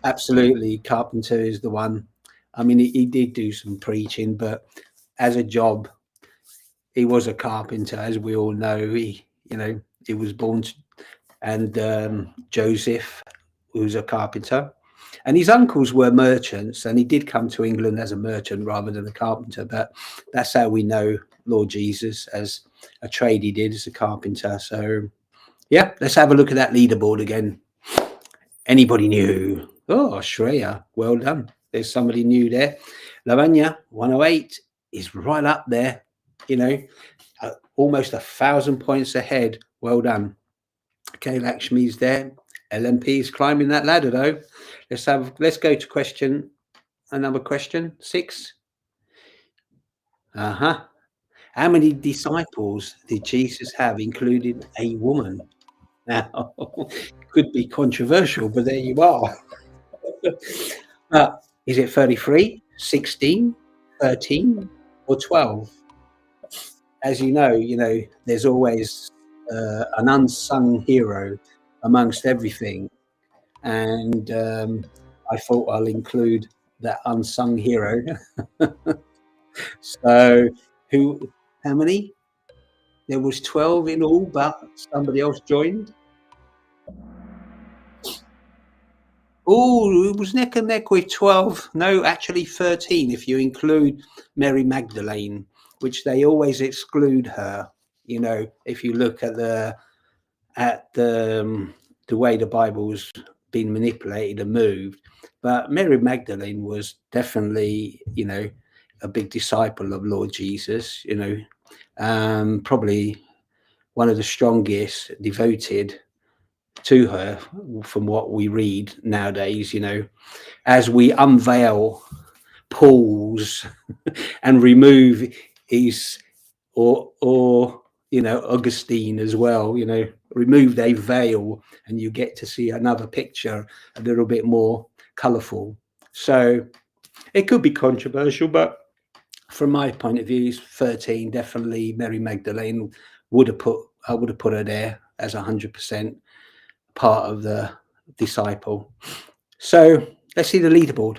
Absolutely, carpenter is the one. I mean, he did do some preaching, but as a job, he was a carpenter, as we all know. He was born to, and Joseph, who's a carpenter, and his uncles were merchants, and he did come to England as a merchant rather than a carpenter. But that's how we know Lord Jesus, as a trade he did as a carpenter. So yeah, let's have a look at that leaderboard again. Anybody new? Oh, Shreya, well done. There's somebody new there. Lavanya 108 is right up there, almost 1,000 points ahead. Well done. Okay, Lakshmi's there. LMP is climbing that ladder though. Let's go to another question 6. How many disciples did Jesus have, including a woman? Now, could be controversial, but there you are. Is it 33, 16, 13, or 12? As you know, there's always an unsung hero amongst everything. And I thought I'll include that unsung hero. So how many? There was 12 in all, but somebody else joined. Oh, it was neck and neck with 12. No, actually 13 if you include Mary Magdalene, which they always exclude her. If you look at the way the Bible's been manipulated and moved. But Mary Magdalene was definitely, a big disciple of Lord Jesus, probably one of the strongest devoted to her from what we read nowadays, as we unveil Paul's and remove his or Augustine as well, removed a veil and you get to see another picture a little bit more colorful. So it could be controversial, but from my point of view, 13, definitely Mary Magdalene I would have put her there as 100% part of the disciple. So let's see the leaderboard.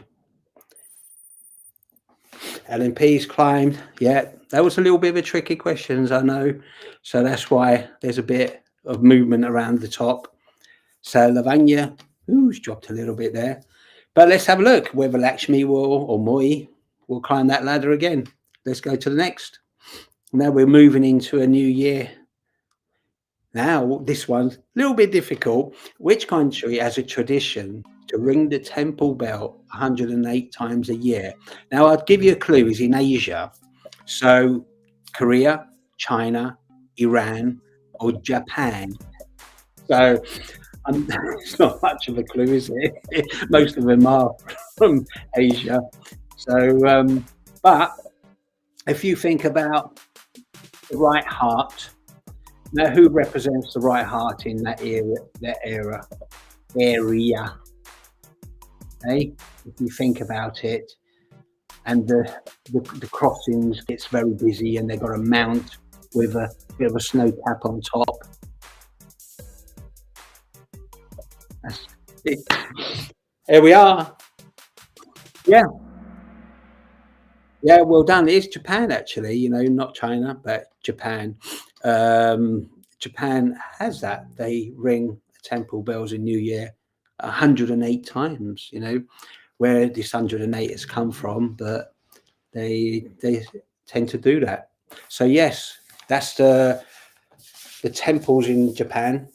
LMP's climbed. Yeah, that was a little bit of a tricky questions, I know. So that's why there's a bit of movement around the top. So Lavanya, who's dropped a little bit there. But let's have a look whether Lakshmi or Moi will climb that ladder again. Let's go to the next. Now we're moving into a new year. Now, this one's a little bit difficult. Which country has a tradition to ring the temple bell 108 times a year? Now, I'd give you a clue. It's in Asia. So, Korea, China, Iran, or Japan. So, it's not much of a clue, is it? Most of them are from Asia. So, but if you think about the right heart, now who represents the right heart in that area? Hey, if you think about it, and the crossings gets very busy, and they've got a mount with a bit of a snow cap on top. That's it. Here we are. Yeah. Yeah, well done. It's Japan, actually, you know, not China, but Japan. Japan has that. They ring temple bells in New Year 108 times, you know, where this 108 has come from, but they tend to do that. So yes, that's the temples in Japan.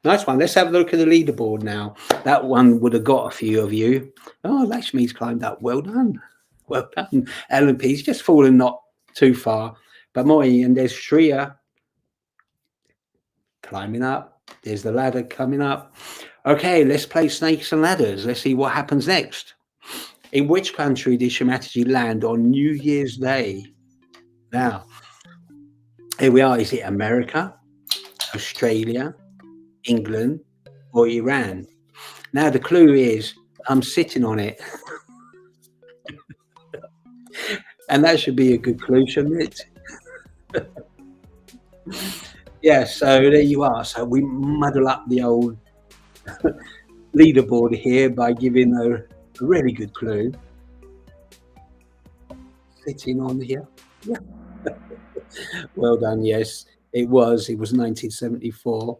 Nice one. Let's have a look at the leaderboard now. That one would have got a few of you. Oh, Lakshmi's climbed up. Well done. Well done. LP's just fallen not too far. But Moi, and there's Shreya climbing up. There's the ladder coming up. Okay, let's play snakes and ladders. Let's see what happens next. In which country did Shri Mataji land on New Year's Day? Now, here we are. Is it America, Australia, England, or Iran? Now, the clue is I'm sitting on it. And that should be a good clue, shouldn't it? Yeah, so there you are. So we muddle up the old leaderboard here by giving a really good clue. Sitting on here. Yeah. Well done. Yes, it was 1974,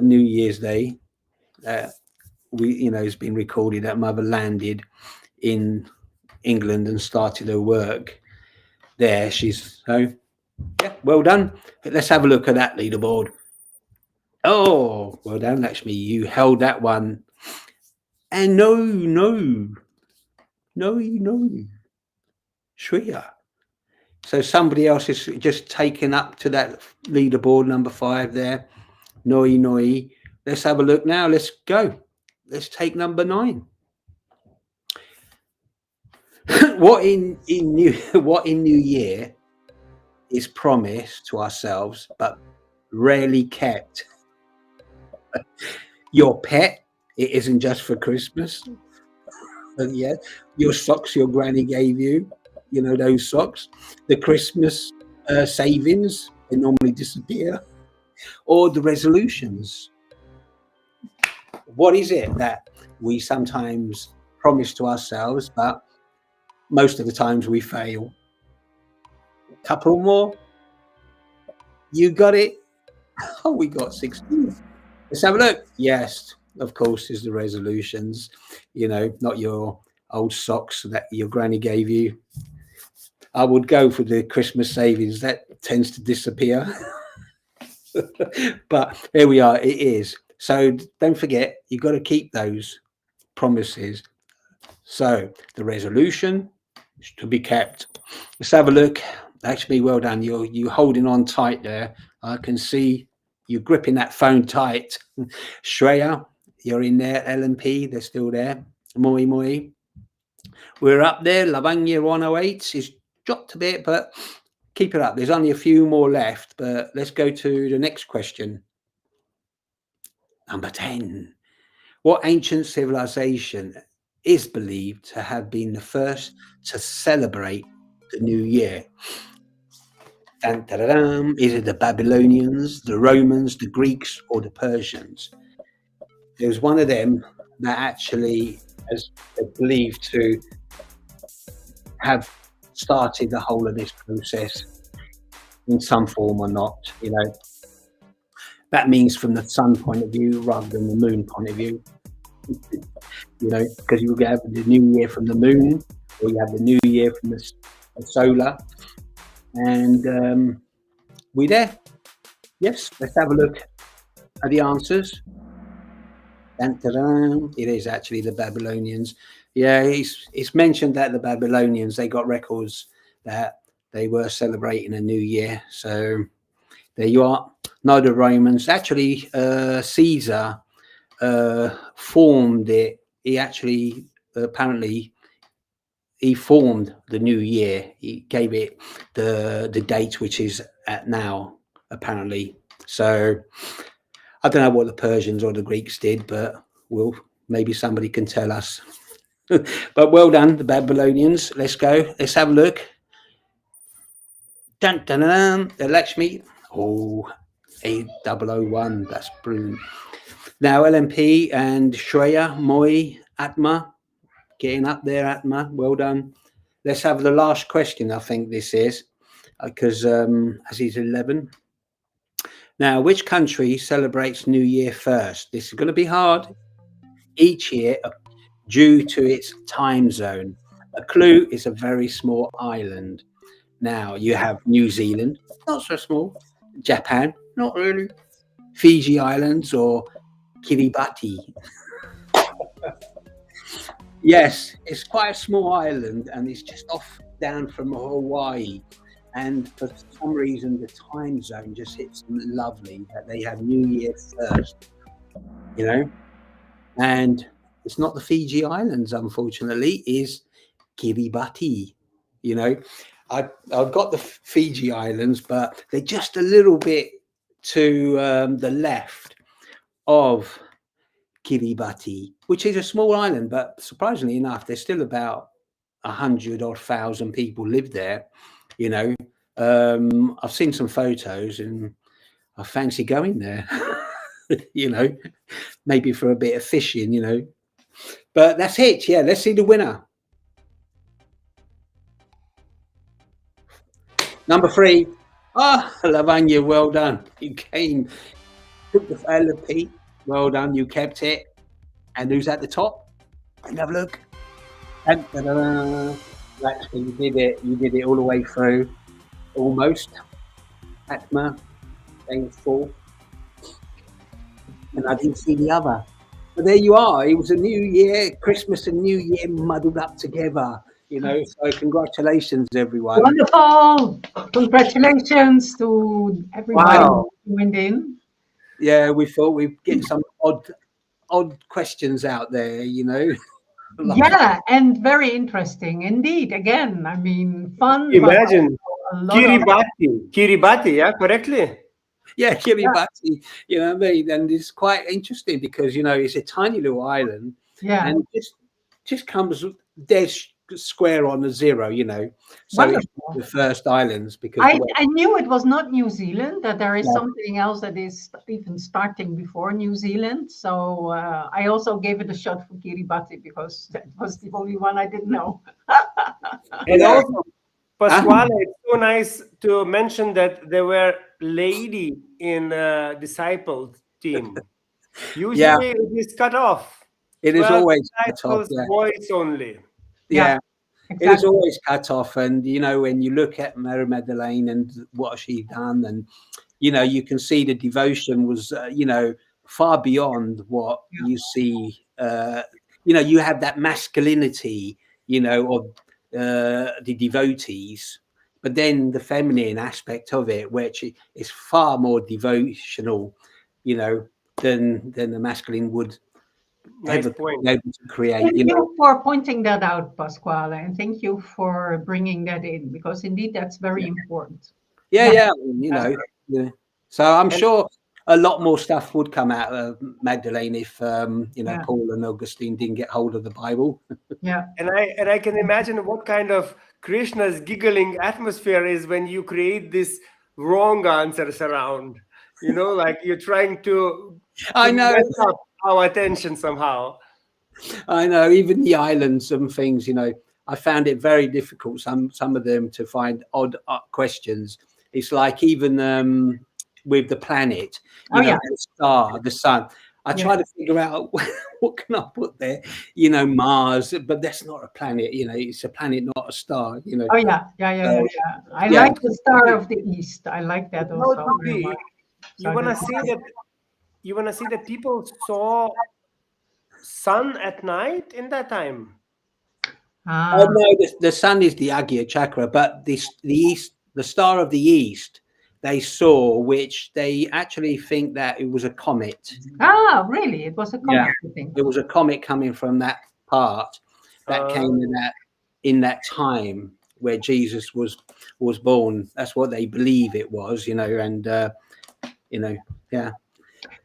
New Year's Day. It's been recorded that Mother landed in England and started her work there. Yeah, well done. Let's have a look at that leaderboard. Oh, well done, Lakshmi. You held that one. And no. Shreya. So somebody else is just taken up to that leaderboard, number 5 there. Noi. Let's have a look now. Let's go. Let's take number 9. What in New Year is promised to ourselves but rarely kept? Your pet, it isn't just for Christmas. Yeah, your socks your granny gave you, you know, those socks. The Christmas savings, they normally disappear. Or the resolutions. What is it that we sometimes promise to ourselves, but most of the times we fail? A couple more. You got it. Oh, we got 16. Let's have a look. Yes, of course, is the resolutions. You know, not your old socks that your granny gave you. I would go for the Christmas savings. That tends to disappear. But here we are. It is. So don't forget, you've got to keep those promises. So the resolution is to be kept. Let's have a look. Actually, well done. You're holding on tight there. I can see you're gripping that phone tight. Shreya, you're in there. LP, they're still there. Moi. We're up there. Lavanya 108 is dropped a bit, but keep it up. There's only a few more left, but let's go to the next question. Number 10. What ancient civilization is believed to have been the first to celebrate the new year? Dun, dun, dun, dun. Is it the Babylonians, the Romans, the Greeks, or the Persians? There's one of them that actually is believed to have started the whole of this process in some form or not, you know. That means from the sun point of view rather than the moon point of view. You know, because you have the new year from the moon, or you have the new year from the solar. And we there. Yes, let's have a look at the answers. Dun, dun, dun. It is actually the Babylonians. Yeah, it's mentioned that the Babylonians, they got records that they were celebrating a new year. So there you are. No, the Romans. Actually, Caesar formed it. He actually, apparently, he formed the new year. He gave it the date, which is at now, apparently. So I don't know what the Persians or the Greeks did, but maybe somebody can tell us. But well done, the Babylonians. Let's go. Let's have a look. Dun, dun, dun, dun. The Lakshmi. Oh, 8001. That's brilliant. Now LMP and Shreya, Moi, Atma. Getting up there, Atma. Well done. Let's have the last question, I think this is, because as he's 11. Now, which country celebrates New Year first? This is going to be hard. Each year, due to its time zone. A clue is a very small island. Now, you have New Zealand, not so small. Japan, not really. Fiji Islands or Kiribati. Yes, it's quite a small island and it's just off down from Hawaii. And for some reason, the time zone just hits them lovely that they have New Year first, you know. And it's not the Fiji Islands, unfortunately, is Kiribati, you know. I've got the Fiji Islands, but they're just a little bit to the left of Kiribati, which is a small island, but surprisingly enough, there's still about 100,000 people live there. You know, I've seen some photos and I fancy going there. You know, maybe for a bit of fishing. You know, but that's it. Yeah, let's see the winner. Number 3. Ah, Lavanya, well done. You came, took the LP. Well done, you kept it. And who's at the top? Have a look. And actually, you did it. You did it all the way through, almost. Atma, came 4, and I didn't see the other. But there you are. It was a New Year, Christmas and New Year muddled up together. You know, so congratulations, everyone. Wonderful! Congratulations to everybody who went in. Yeah, we thought we'd get some odd questions out there, you know. Yeah, and very interesting indeed. Again, I mean, fun. Imagine Kiribati, yeah, correctly. Yeah, Kiribati. You know what I mean? And it's quite interesting because, you know, it's a tiny little island. Yeah. And it just comes dead square on the 0, you know. So it's the first islands because I knew it was not New Zealand, that there is something else that is even starting before New Zealand. So I also gave it a shot for Kiribati because that was the only one I didn't know. And also, Pasquale, it's so nice to mention that there were lady in disciple team. Usually it is cut off. It is always cut off. Voice only. Yeah. Exactly. It is always cut off. And, you know, when you look at Mary Magdalene and what she done, and, you know, you can see the devotion was, you know, far beyond what you see. You know, you have that masculinity, you know, of the devotees, but then the feminine aspect of it, which is far more devotional, you know, than the masculine would Nice ever point. be able to create. Thank You know, you for pointing that out, Pasquale, and thank you for bringing that in, because indeed that's very important. yeah, you know. Yeah. So I'm sure a lot more stuff would come out of Magdalene if you know, Paul and Augustine didn't get hold of the Bible. Yeah. And I can imagine what kind of Krishna's giggling atmosphere is when you create these wrong answers around. You know, like you're trying to I know, mess up our attention somehow. I know, even the islands and things, you know, I found it very difficult, some of them, to find odd questions. It's like even with the planet, you know, the star, the sun. I try to figure out what can I put there, you know, Mars, but that's not a planet, you know, it's a planet, not a star, you know. Oh yeah. I like the Star of the East. I like that also very much. You wanna see that? You wanna see that people saw sun at night in that time? Oh no, the sun is the Agya chakra, but the east, the star of the east, they saw, which they actually think that it was a comet. Ah, really? It was a comet. Yeah, it was a comet coming from that part that came in that time where Jesus was born. That's what they believe it was, you know, and you know, yeah.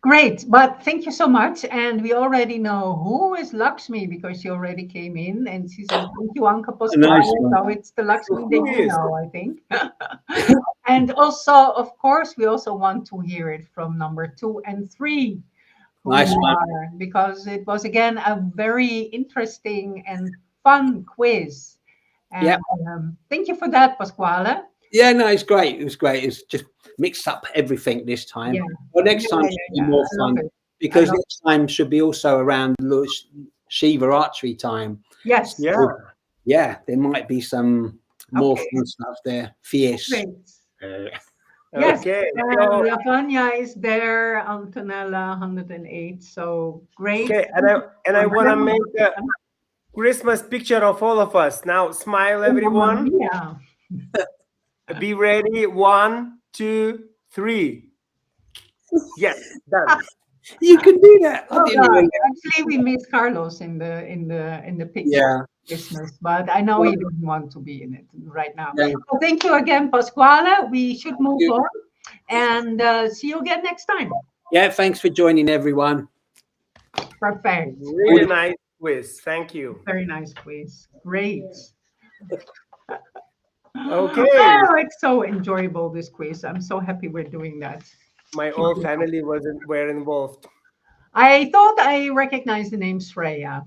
Great, but thank you so much. And we already know who is Lakshmi because she already came in and she says, thank you, Anka Pasquale. Nice one. So it's the Lakshmi that you know, I think. And also, of course, we also want to hear it from number 2 and 3. Who Nice you one. are, because it was, again, a very interesting and fun quiz. And Yeah. Thank you for that, Pasquale. Yeah, no, it's great. It was great. It's just mixed up everything this time. Yeah. Well, next time should be more I love fun it. because next time should be also around Shiva archery time. Yes. Yeah. So, yeah, there might be some more fun stuff there. Fierce. Great. Yes. Okay. Lavanya is there, Antonella 108. So great. Okay, and I want to make a Christmas picture of all of us. Now, smile, everyone. Yeah. Be ready. 1, 2, 3. Yes, done. You can do that. Oh, God. Actually, we miss Carlos in the picture. Yeah. Christmas, but I know he doesn't want to be in it right now. Yeah. So thank you again, Pasquale. We should move on and see you again next time. Yeah, thanks for joining, everyone. Perfect. Really nice quiz. Thank you. Very nice quiz. Great. Okay. Oh, it's so enjoyable, this quiz. I'm so happy we're doing that. My whole family were involved. I thought I recognized the name Shreya.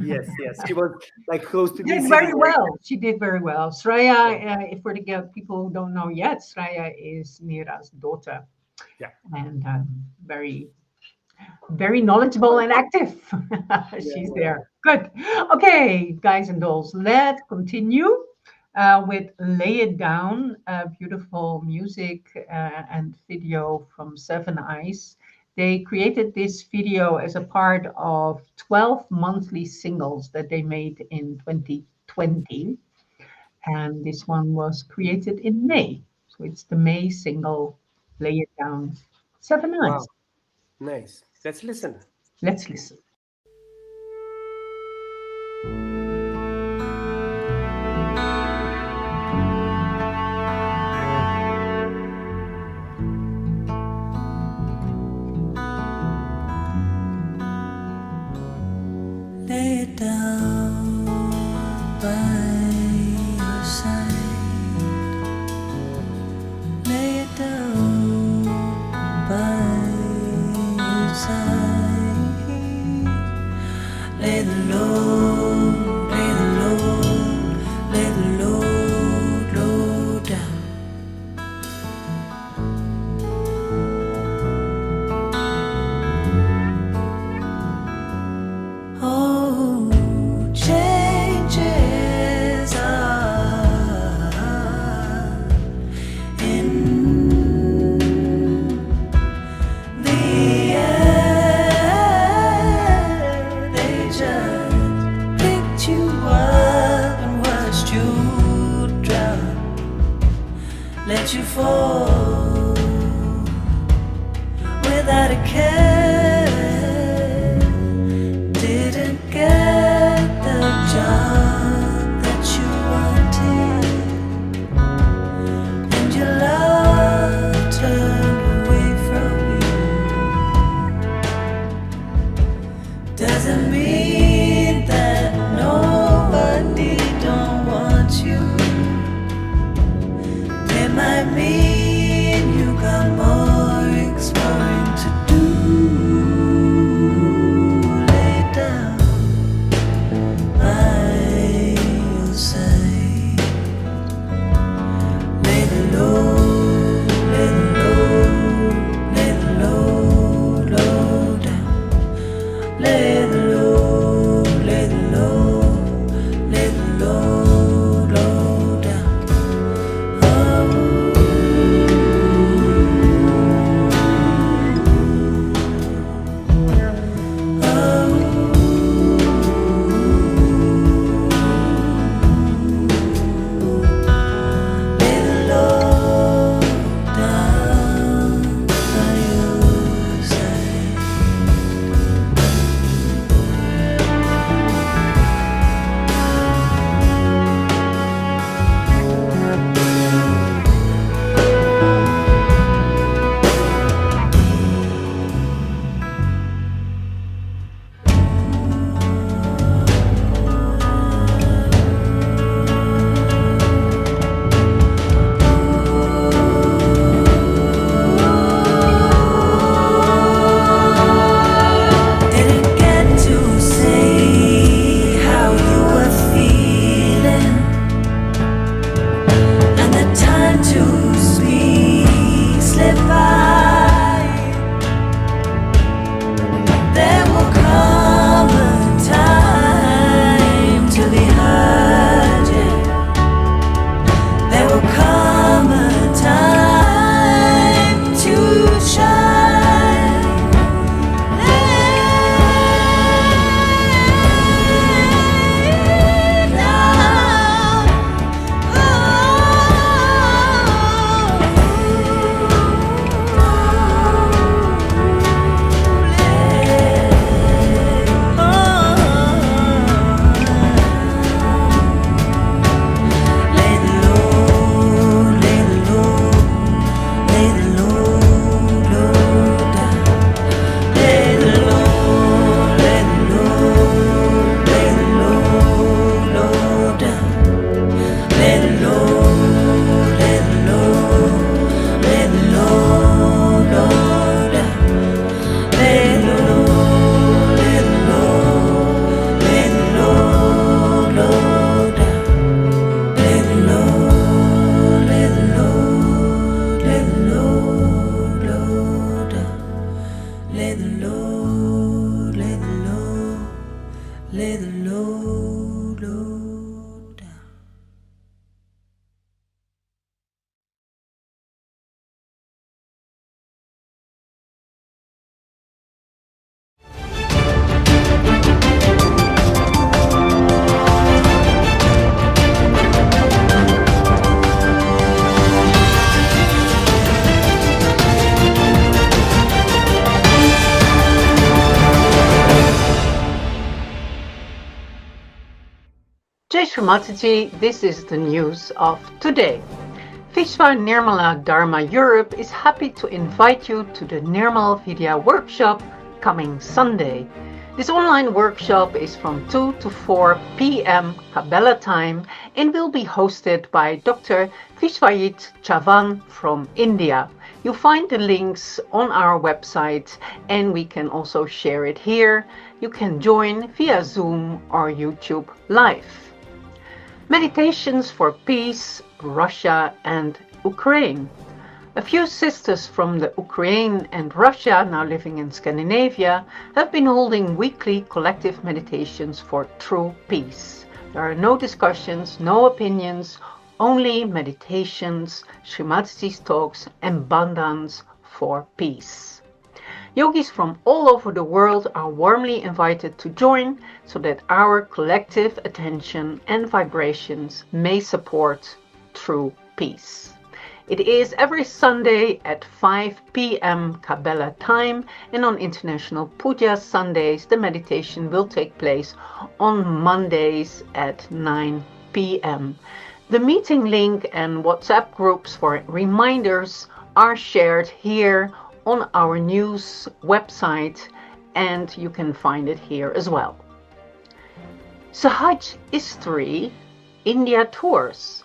Yes, she was like close to Did this. very well. She did very well. Shreya, if for the people who don't know yet, Shreya is Mira's daughter. Yeah. And very, very knowledgeable and active. She's there. Good. Okay, guys and dolls, let's continue with Lay It Down, beautiful music and video from Seven Eyes. They created this video as a part of 12 monthly singles that they made in 2020. And this one was created in May. So it's the May single, Lay It Down, Seven Eyes. Wow. Nice. Let's listen. Let's listen. Lay it down by your side. Lay it down by your side. Lay the load, lay the load, lay the load down. Oh, changes are in the air. They just picked you up and watched you drown, let you fall without a care. Didn't get the job that you wanted, and your love turned away from you. Doesn't mean that nobody don't want you. It might mean you got more exploring to do. Shri Mataji. This is the news of today. Vishwa Nirmala Dharma Europe is happy to invite you to the Nirmal Vidya workshop coming Sunday. This online workshop is from 2 to 4 p.m. Kabbalah time and will be hosted by Dr. Vishwajit Chavan from India. You'll find the links on our website and we can also share it here. You can join via Zoom or YouTube Live. Meditations for Peace, Russia and Ukraine. A few sisters from the Ukraine and Russia, now living in Scandinavia, have been holding weekly collective meditations for true peace. There are no discussions, no opinions, only meditations, Shri Mataji's talks and bandhans for peace. Yogis from all over the world are warmly invited to join so that our collective attention and vibrations may support true peace. It is every Sunday at 5 p.m. Kabbalah time, and on International Puja Sundays the meditation will take place on Mondays at 9 p.m. The meeting link and WhatsApp groups for reminders are shared here on our news website, and you can find it here as well. Sahaj History India Tours.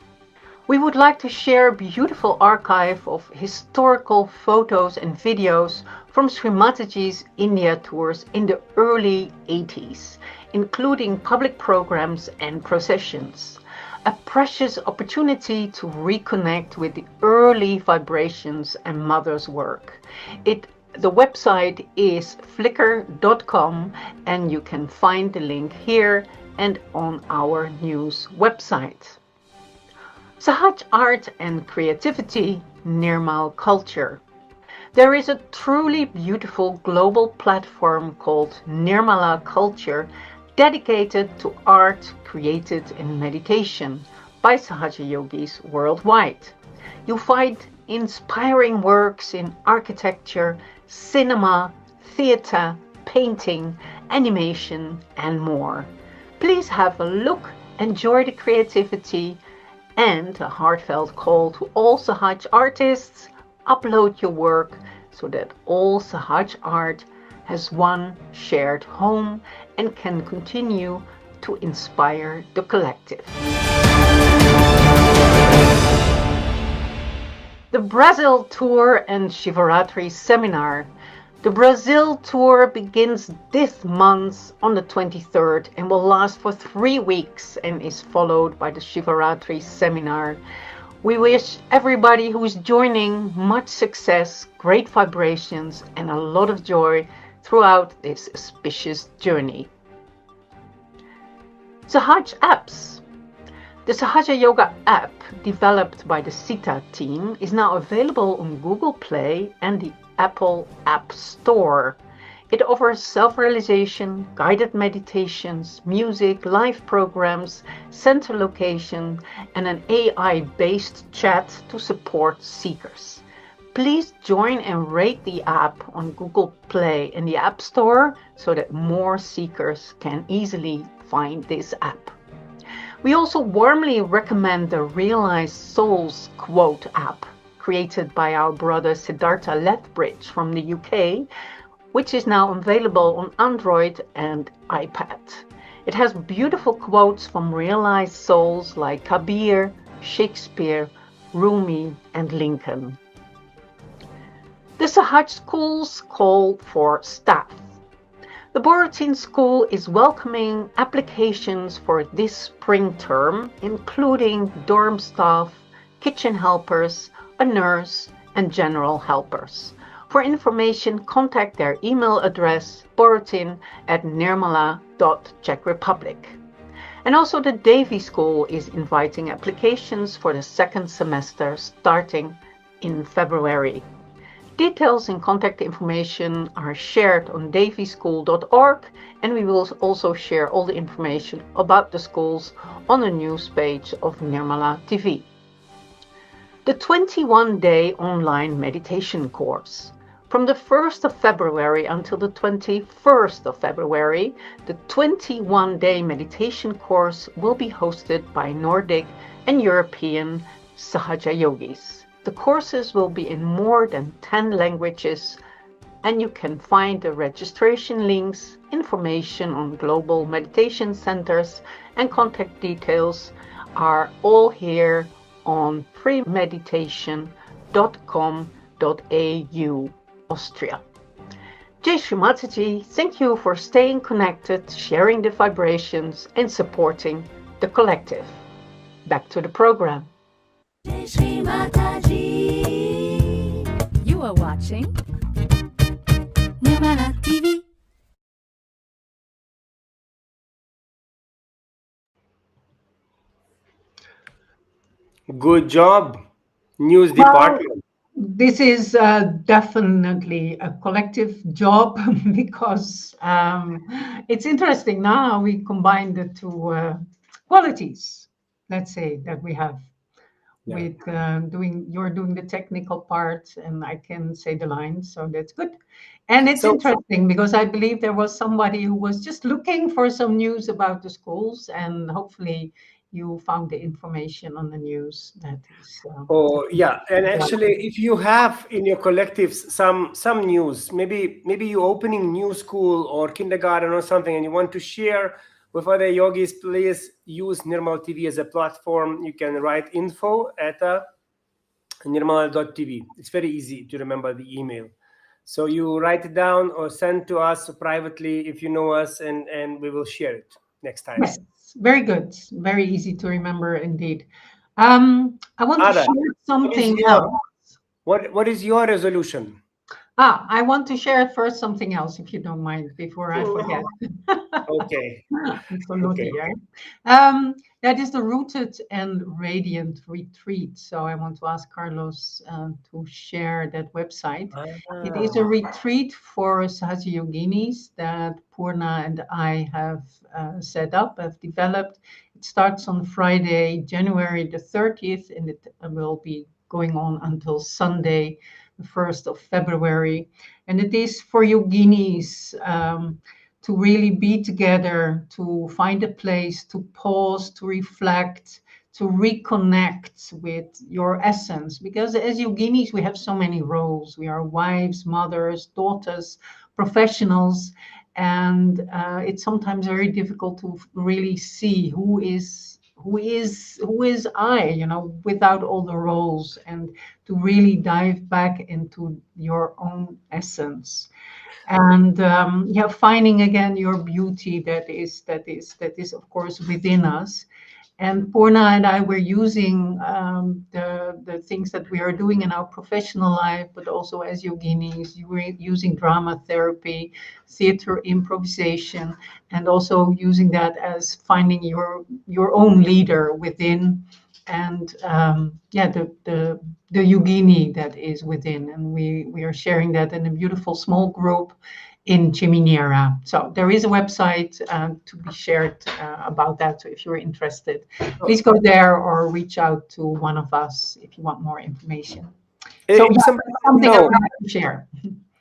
We would like to share a beautiful archive of historical photos and videos from Shri Mataji's India tours in the early 80s, including public programs and processions. A precious opportunity to reconnect with the early vibrations and Mother's work. The website is flickr.com and you can find the link here and on our news website. Sahaj Art and Creativity, Nirmal Culture. There is a truly beautiful global platform called Nirmala Culture, dedicated to art created in meditation by Sahaja Yogis worldwide. You'll find inspiring works in architecture, cinema, theater, painting, animation, and more. Please have a look, enjoy the creativity, and a heartfelt call to all Sahaj artists: upload your work so that all Sahaj art has one shared home and can continue to inspire the collective. The Brazil Tour and Shivaratri Seminar. The Brazil Tour begins this month on the 23rd and will last for 3 weeks and is followed by the Shivaratri Seminar. We wish everybody who is joining much success, great vibrations, and a lot of joy throughout this auspicious journey. Sahaj Apps. The Sahaja Yoga app, developed by the Sita team, is now available on Google Play and the Apple App Store. It offers self-realization, guided meditations, music, live programs, center location, and an AI-based chat to support seekers. Please join and rate the app on Google Play and the App Store so that more seekers can easily find this app. We also warmly recommend the Realized Souls Quote app, created by our brother Siddhartha Lethbridge from the UK, which is now available on Android and iPad. It has beautiful quotes from realized souls like Kabir, Shakespeare, Rumi, and Lincoln. The Sahaj School's call for staff. The Boratin School is welcoming applications for this spring term, including dorm staff, kitchen helpers, a nurse, and general helpers. For information, contact their email address borotin@nirmala.czechrepublic. And also the Devi School is inviting applications for the second semester starting in February. Details and contact information are shared on devischool.org, and we will also share all the information about the schools on the news page of NirmalaTV. The 21-day online meditation course. From the 1st of February until the 21st of February, the 21-day meditation course will be hosted by Nordic and European Sahaja yogis. The courses will be in more than 10 languages, and you can find the registration links, information on global meditation centers, and contact details are all here on freemeditation.com.au, Austria. Jai Shri Mataji, thank you for staying connected, sharing the vibrations, and supporting the collective. Back to the program. Jai Shri Mataji. You are watching NirmalaTV. Good job, news department. This is definitely a collective job because it's interesting now we combine the two qualities, let's say, that we have with you're doing the technical part and I can say the lines, so that's good. And it's interesting because I believe there was somebody who was just looking for some news about the schools, and hopefully you found the information on the news that is And actually, if you have in your collectives some news, maybe you opening new school or kindergarten or something, and you want to share with other yogis, please use NirmalaTV as a platform. You can write info@nirmala.tv. It's very easy to remember the email. So you write it down or send to us privately if you know us, and we will share it next time. Yes, very good. Very easy to remember indeed. I want to share something else. What is your resolution? I want to share first something else, if you don't mind, before I forget. Okay. I'm so naughty, right? That is the Rooted and Radiant Retreat. So I want to ask Carlos to share that website. It is a retreat for Sahaja yoginis that Purna and I have set up, have developed. It starts on Friday, January the 30th, and it will be going on until Sunday, the 1st of February. And it is for yoginis to really be together, to find a place, to pause, to reflect, to reconnect with your essence. Because as yoginis, we have so many roles. We are wives, mothers, daughters, professionals, and it's sometimes very difficult to really see who is I, without all the roles, and to really dive back into your own essence. And finding again your beauty that is of course within us. And Purna and I were using the things that we are doing in our professional life, but also as yoginis, you were using drama therapy, theater improvisation, and also using that as finding your own leader within, and the yogini that is within. And we are sharing that in a beautiful small group in Chiminiera. So there is a website to be shared about that. So if you're interested, please go there or reach out to one of us if you want more information. So something I would like to share.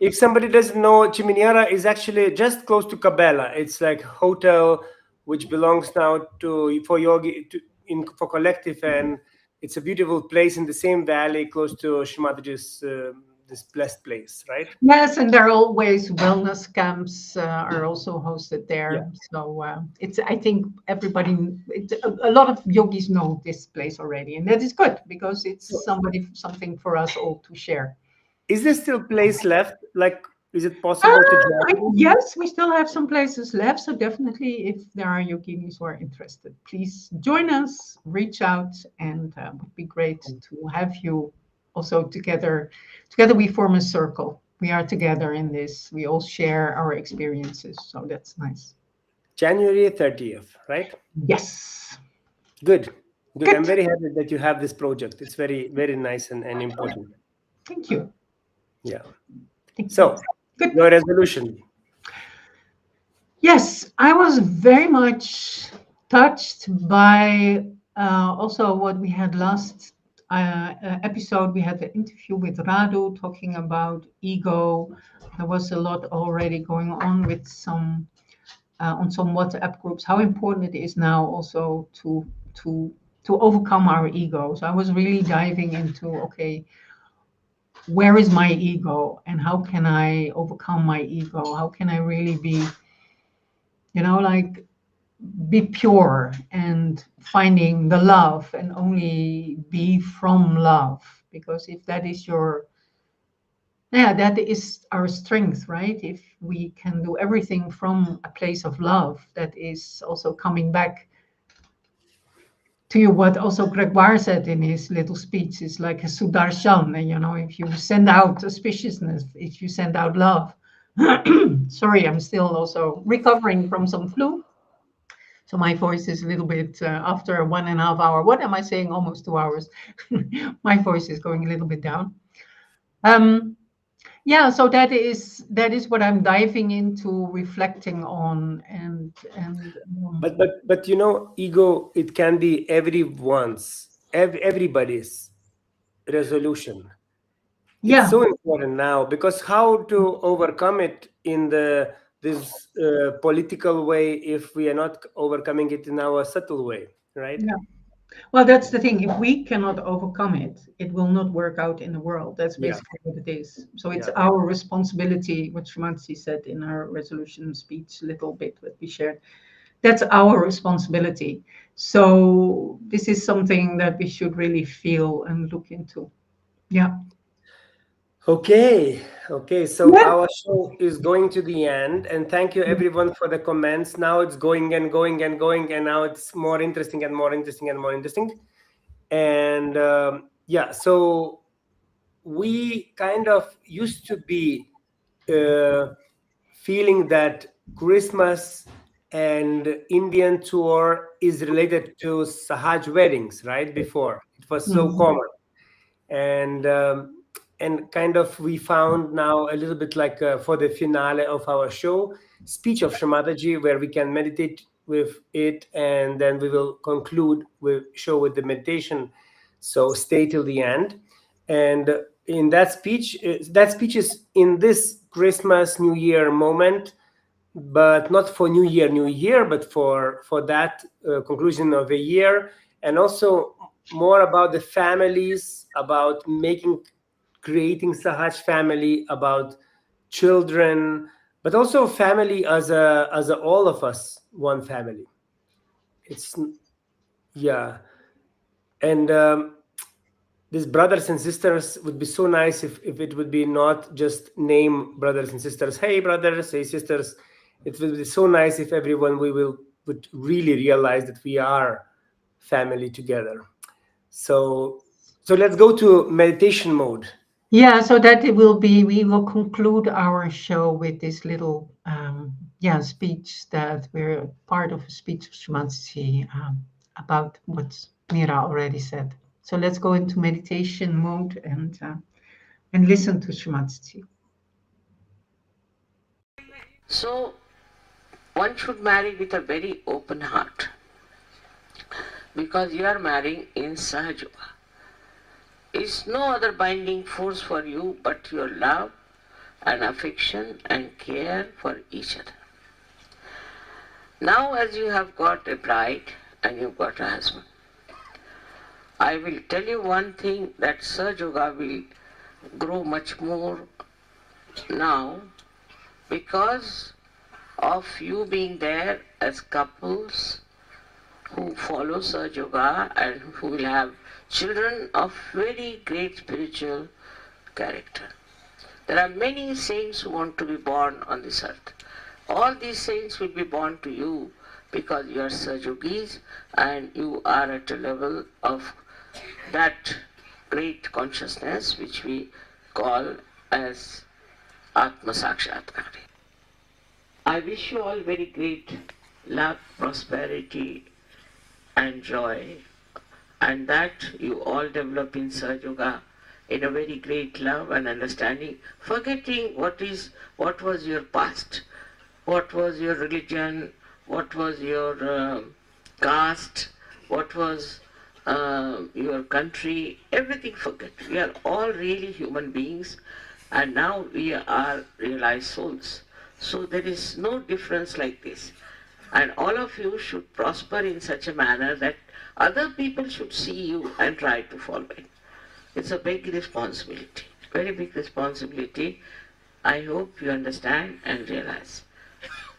If somebody doesn't know, Chiminiera is actually just close to Cabela. It's like hotel which belongs now for yogi for collective, and it's a beautiful place in the same valley close to Shri Mataji's this blessed place, right? Yes, and there are always wellness camps are also hosted there. Yeah. So it's, I think everybody, a lot of yogis know this place already, and that is good because it's something for us all to share. Is there still place left? Like, is it possible to join? Yes, we still have some places left. So definitely, if there are yoginis who are interested, please join us, reach out, and it would be great to have you also together. Together we form a circle. We are together in this. We all share our experiences. So that's nice. January 30th, right? Yes. Good. I'm very happy that you have this project. It's very, very nice and important. Thank you. Yeah. So, your resolution. Yes, I was very much touched by also what we had last episode, we had the interview with Radu talking about ego. There was a lot already going on with some on some WhatsApp groups. How important it is now also to overcome our ego. So I was really diving into, okay, where is my ego and how can I overcome my ego? How can I really be, like be pure and finding the love and only be from love? Because if that is that is our strength, right? If we can do everything from a place of love, that is also coming back to what also Gregoire said in his little speech. It's like a sudarshan, if you send out auspiciousness, if you send out love. Sorry, I'm still also recovering from some flu. So my voice is a little bit, after 1.5 hour, what am I saying? Almost 2 hours. My voice is going a little bit down. Yeah, so that is what I'm diving into, reflecting on, and But ego, it can be everybody's resolution. Yeah. It's so important now, because how to overcome it in this political way if we are not overcoming it in our subtle way, right? Yeah. Well, that's the thing. If we cannot overcome it, it will not work out in the world. That's Yeah. basically what it is. So it's Yeah. our responsibility, what Shri Mataji said in her resolution speech, a little bit what we shared. That's our responsibility. So this is something that we should really feel and look into. Yeah. Okay. So Yeah. our show is going to the end, and thank you everyone for the comments. Now it's going and going and going, and now it's more interesting and more interesting and more interesting. And yeah, so we kind of used to be feeling that Christmas and Indian tour is related to Sahaj weddings, right? Before it was so common, and kind of we found now a little bit like for the finale of our show, speech of Shri Mataji, where we can meditate with it, and then we will conclude with the meditation. So stay till the end. And in that speech is in this Christmas New Year moment, but not for New Year, but for that conclusion of a year, and also more about the families, about creating Sahaj family, about children, but also family as a all of us one family. It's yeah, and these brothers and sisters would be so nice if it would be not just name brothers and sisters. Hey brothers, hey sisters. It would be so nice if everyone would really realize that we are family together. So let's go to meditation mode. Yeah, so that it will be, we will conclude our show with this little speech that we're part of a speech of Shri Mataji about what Mira already said. So let's go into meditation mode and listen to Shri Mataji. So one should marry with a very open heart, because you are marrying in Sahaj Yoga. Is no other binding force for you but your love and affection and care for each other. Now, as you have got a bride and you've got a husband, I will tell you one thing, that Sahaj Yoga will grow much more now because of you being there as couples who follow Sahaj Yoga and who will have children of very great spiritual character. There are many saints who want to be born on this earth. All these saints will be born to you because you are Sahaj Yogis and you are at a level of that great consciousness which we call as Atma Sakshatkari. I wish you all very great love, prosperity and joy, and that you all develop in Sahaj Yoga in a very great love and understanding, forgetting what was your past, what was your religion, what was your caste, what was your country, everything forget. We are all really human beings, and now we are realized souls. So there is no difference like this. And all of you should prosper in such a manner that other people should see you and try to follow it. It's a big responsibility, very big responsibility. I hope you understand and realize.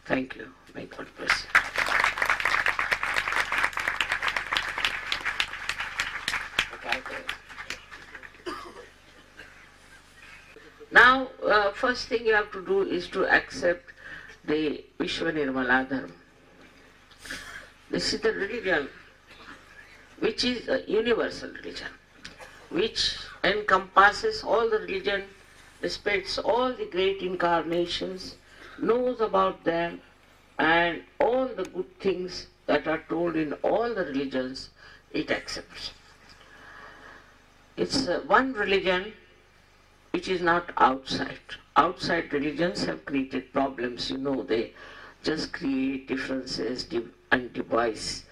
Thank you. May God bless you. Now, first thing you have to do is to accept the Vishwa Nirmala Dharma. This is the religion which is a universal religion, which encompasses all the religion, respects all the great incarnations, knows about them, and all the good things that are told in all the religions, it accepts. It's one religion which is not outside. Outside religions have created problems, they just create differences and devise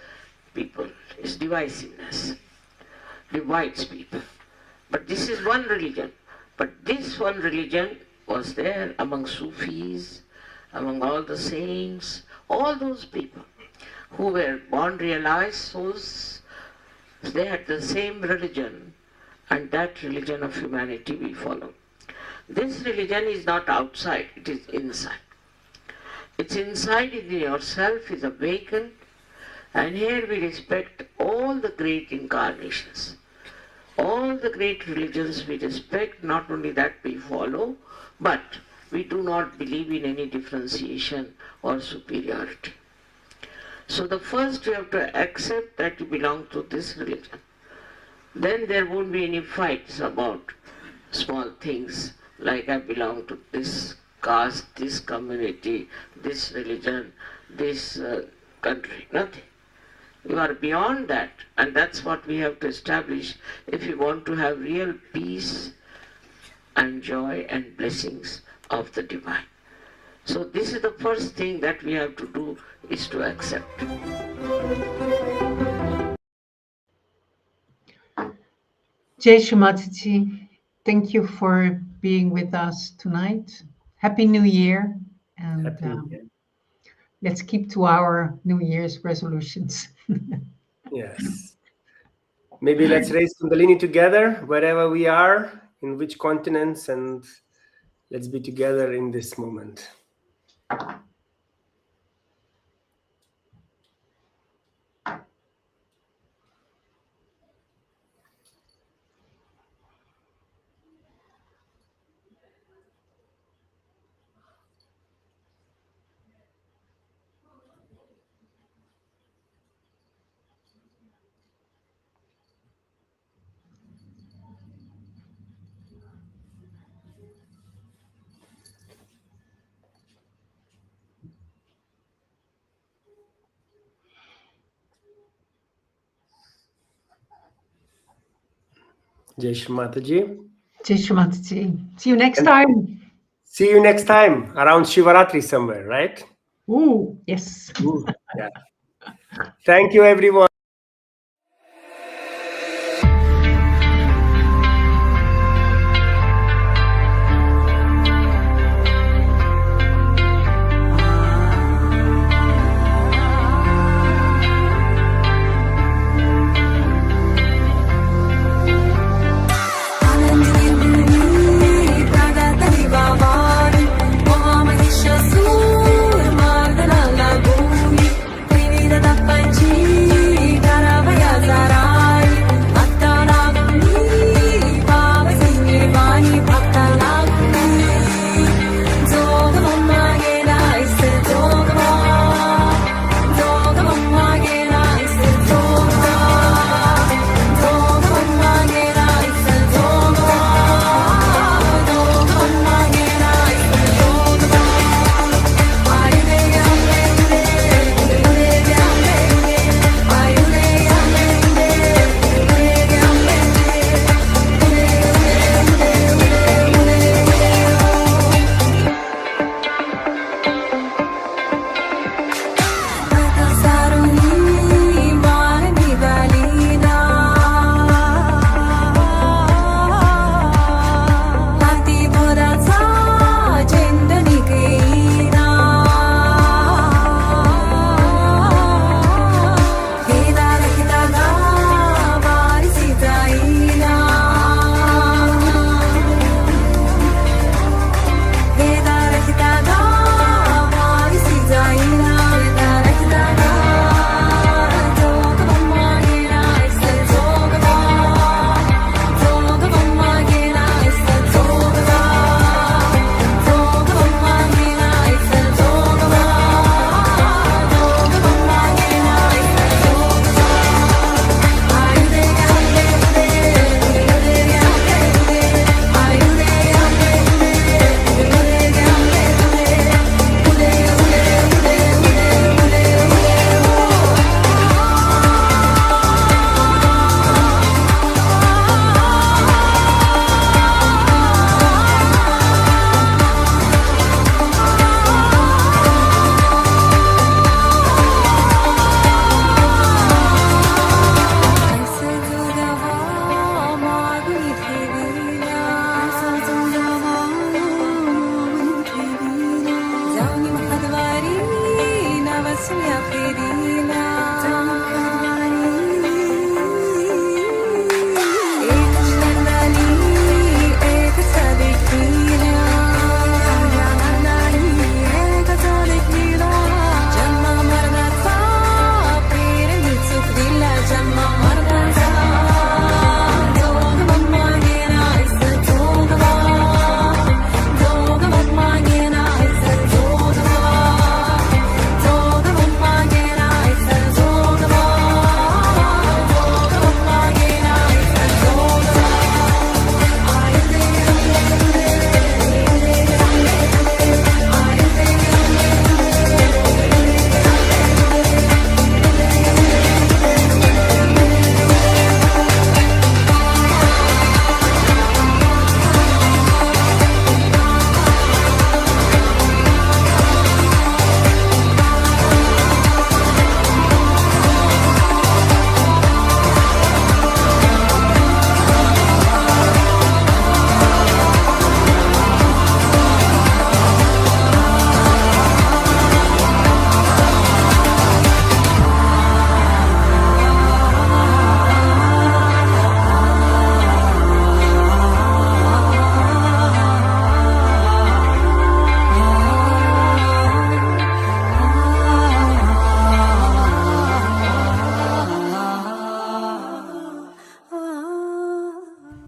people. It's divisiveness, divides people. But this is one religion. But this one religion was there among Sufis, among all the saints, all those people who were born realized souls. They had the same religion, and that religion of humanity we follow. This religion is not outside, it is inside. It's inside in yourself, is awakened, and here we respect all the great incarnations. All the great religions we respect, not only that we follow, but we do not believe in any differentiation or superiority. So the first you have to accept that you belong to this religion. Then there won't be any fights about small things like I belong to this caste, this community, this religion, this country, nothing. You are beyond that, and that's what we have to establish if we want to have real peace and joy and blessings of the divine. So this is the first thing that we have to do, is to accept. Shri Mataji, thank you for being with us tonight. Happy New Year, and Happy New Year. Let's keep to our New Year's resolutions. Yes. Maybe let's raise Kundalini together, wherever we are, in which continents, and let's be together in this moment. Jai Shri Mataji. Jai Shri Mataji. See you next time. See you next time around Shivaratri somewhere, right? Ooh, yes. Ooh, yeah. Thank you, everyone. Thank you.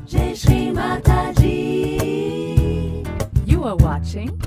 Jai Shri Mataji. You are watching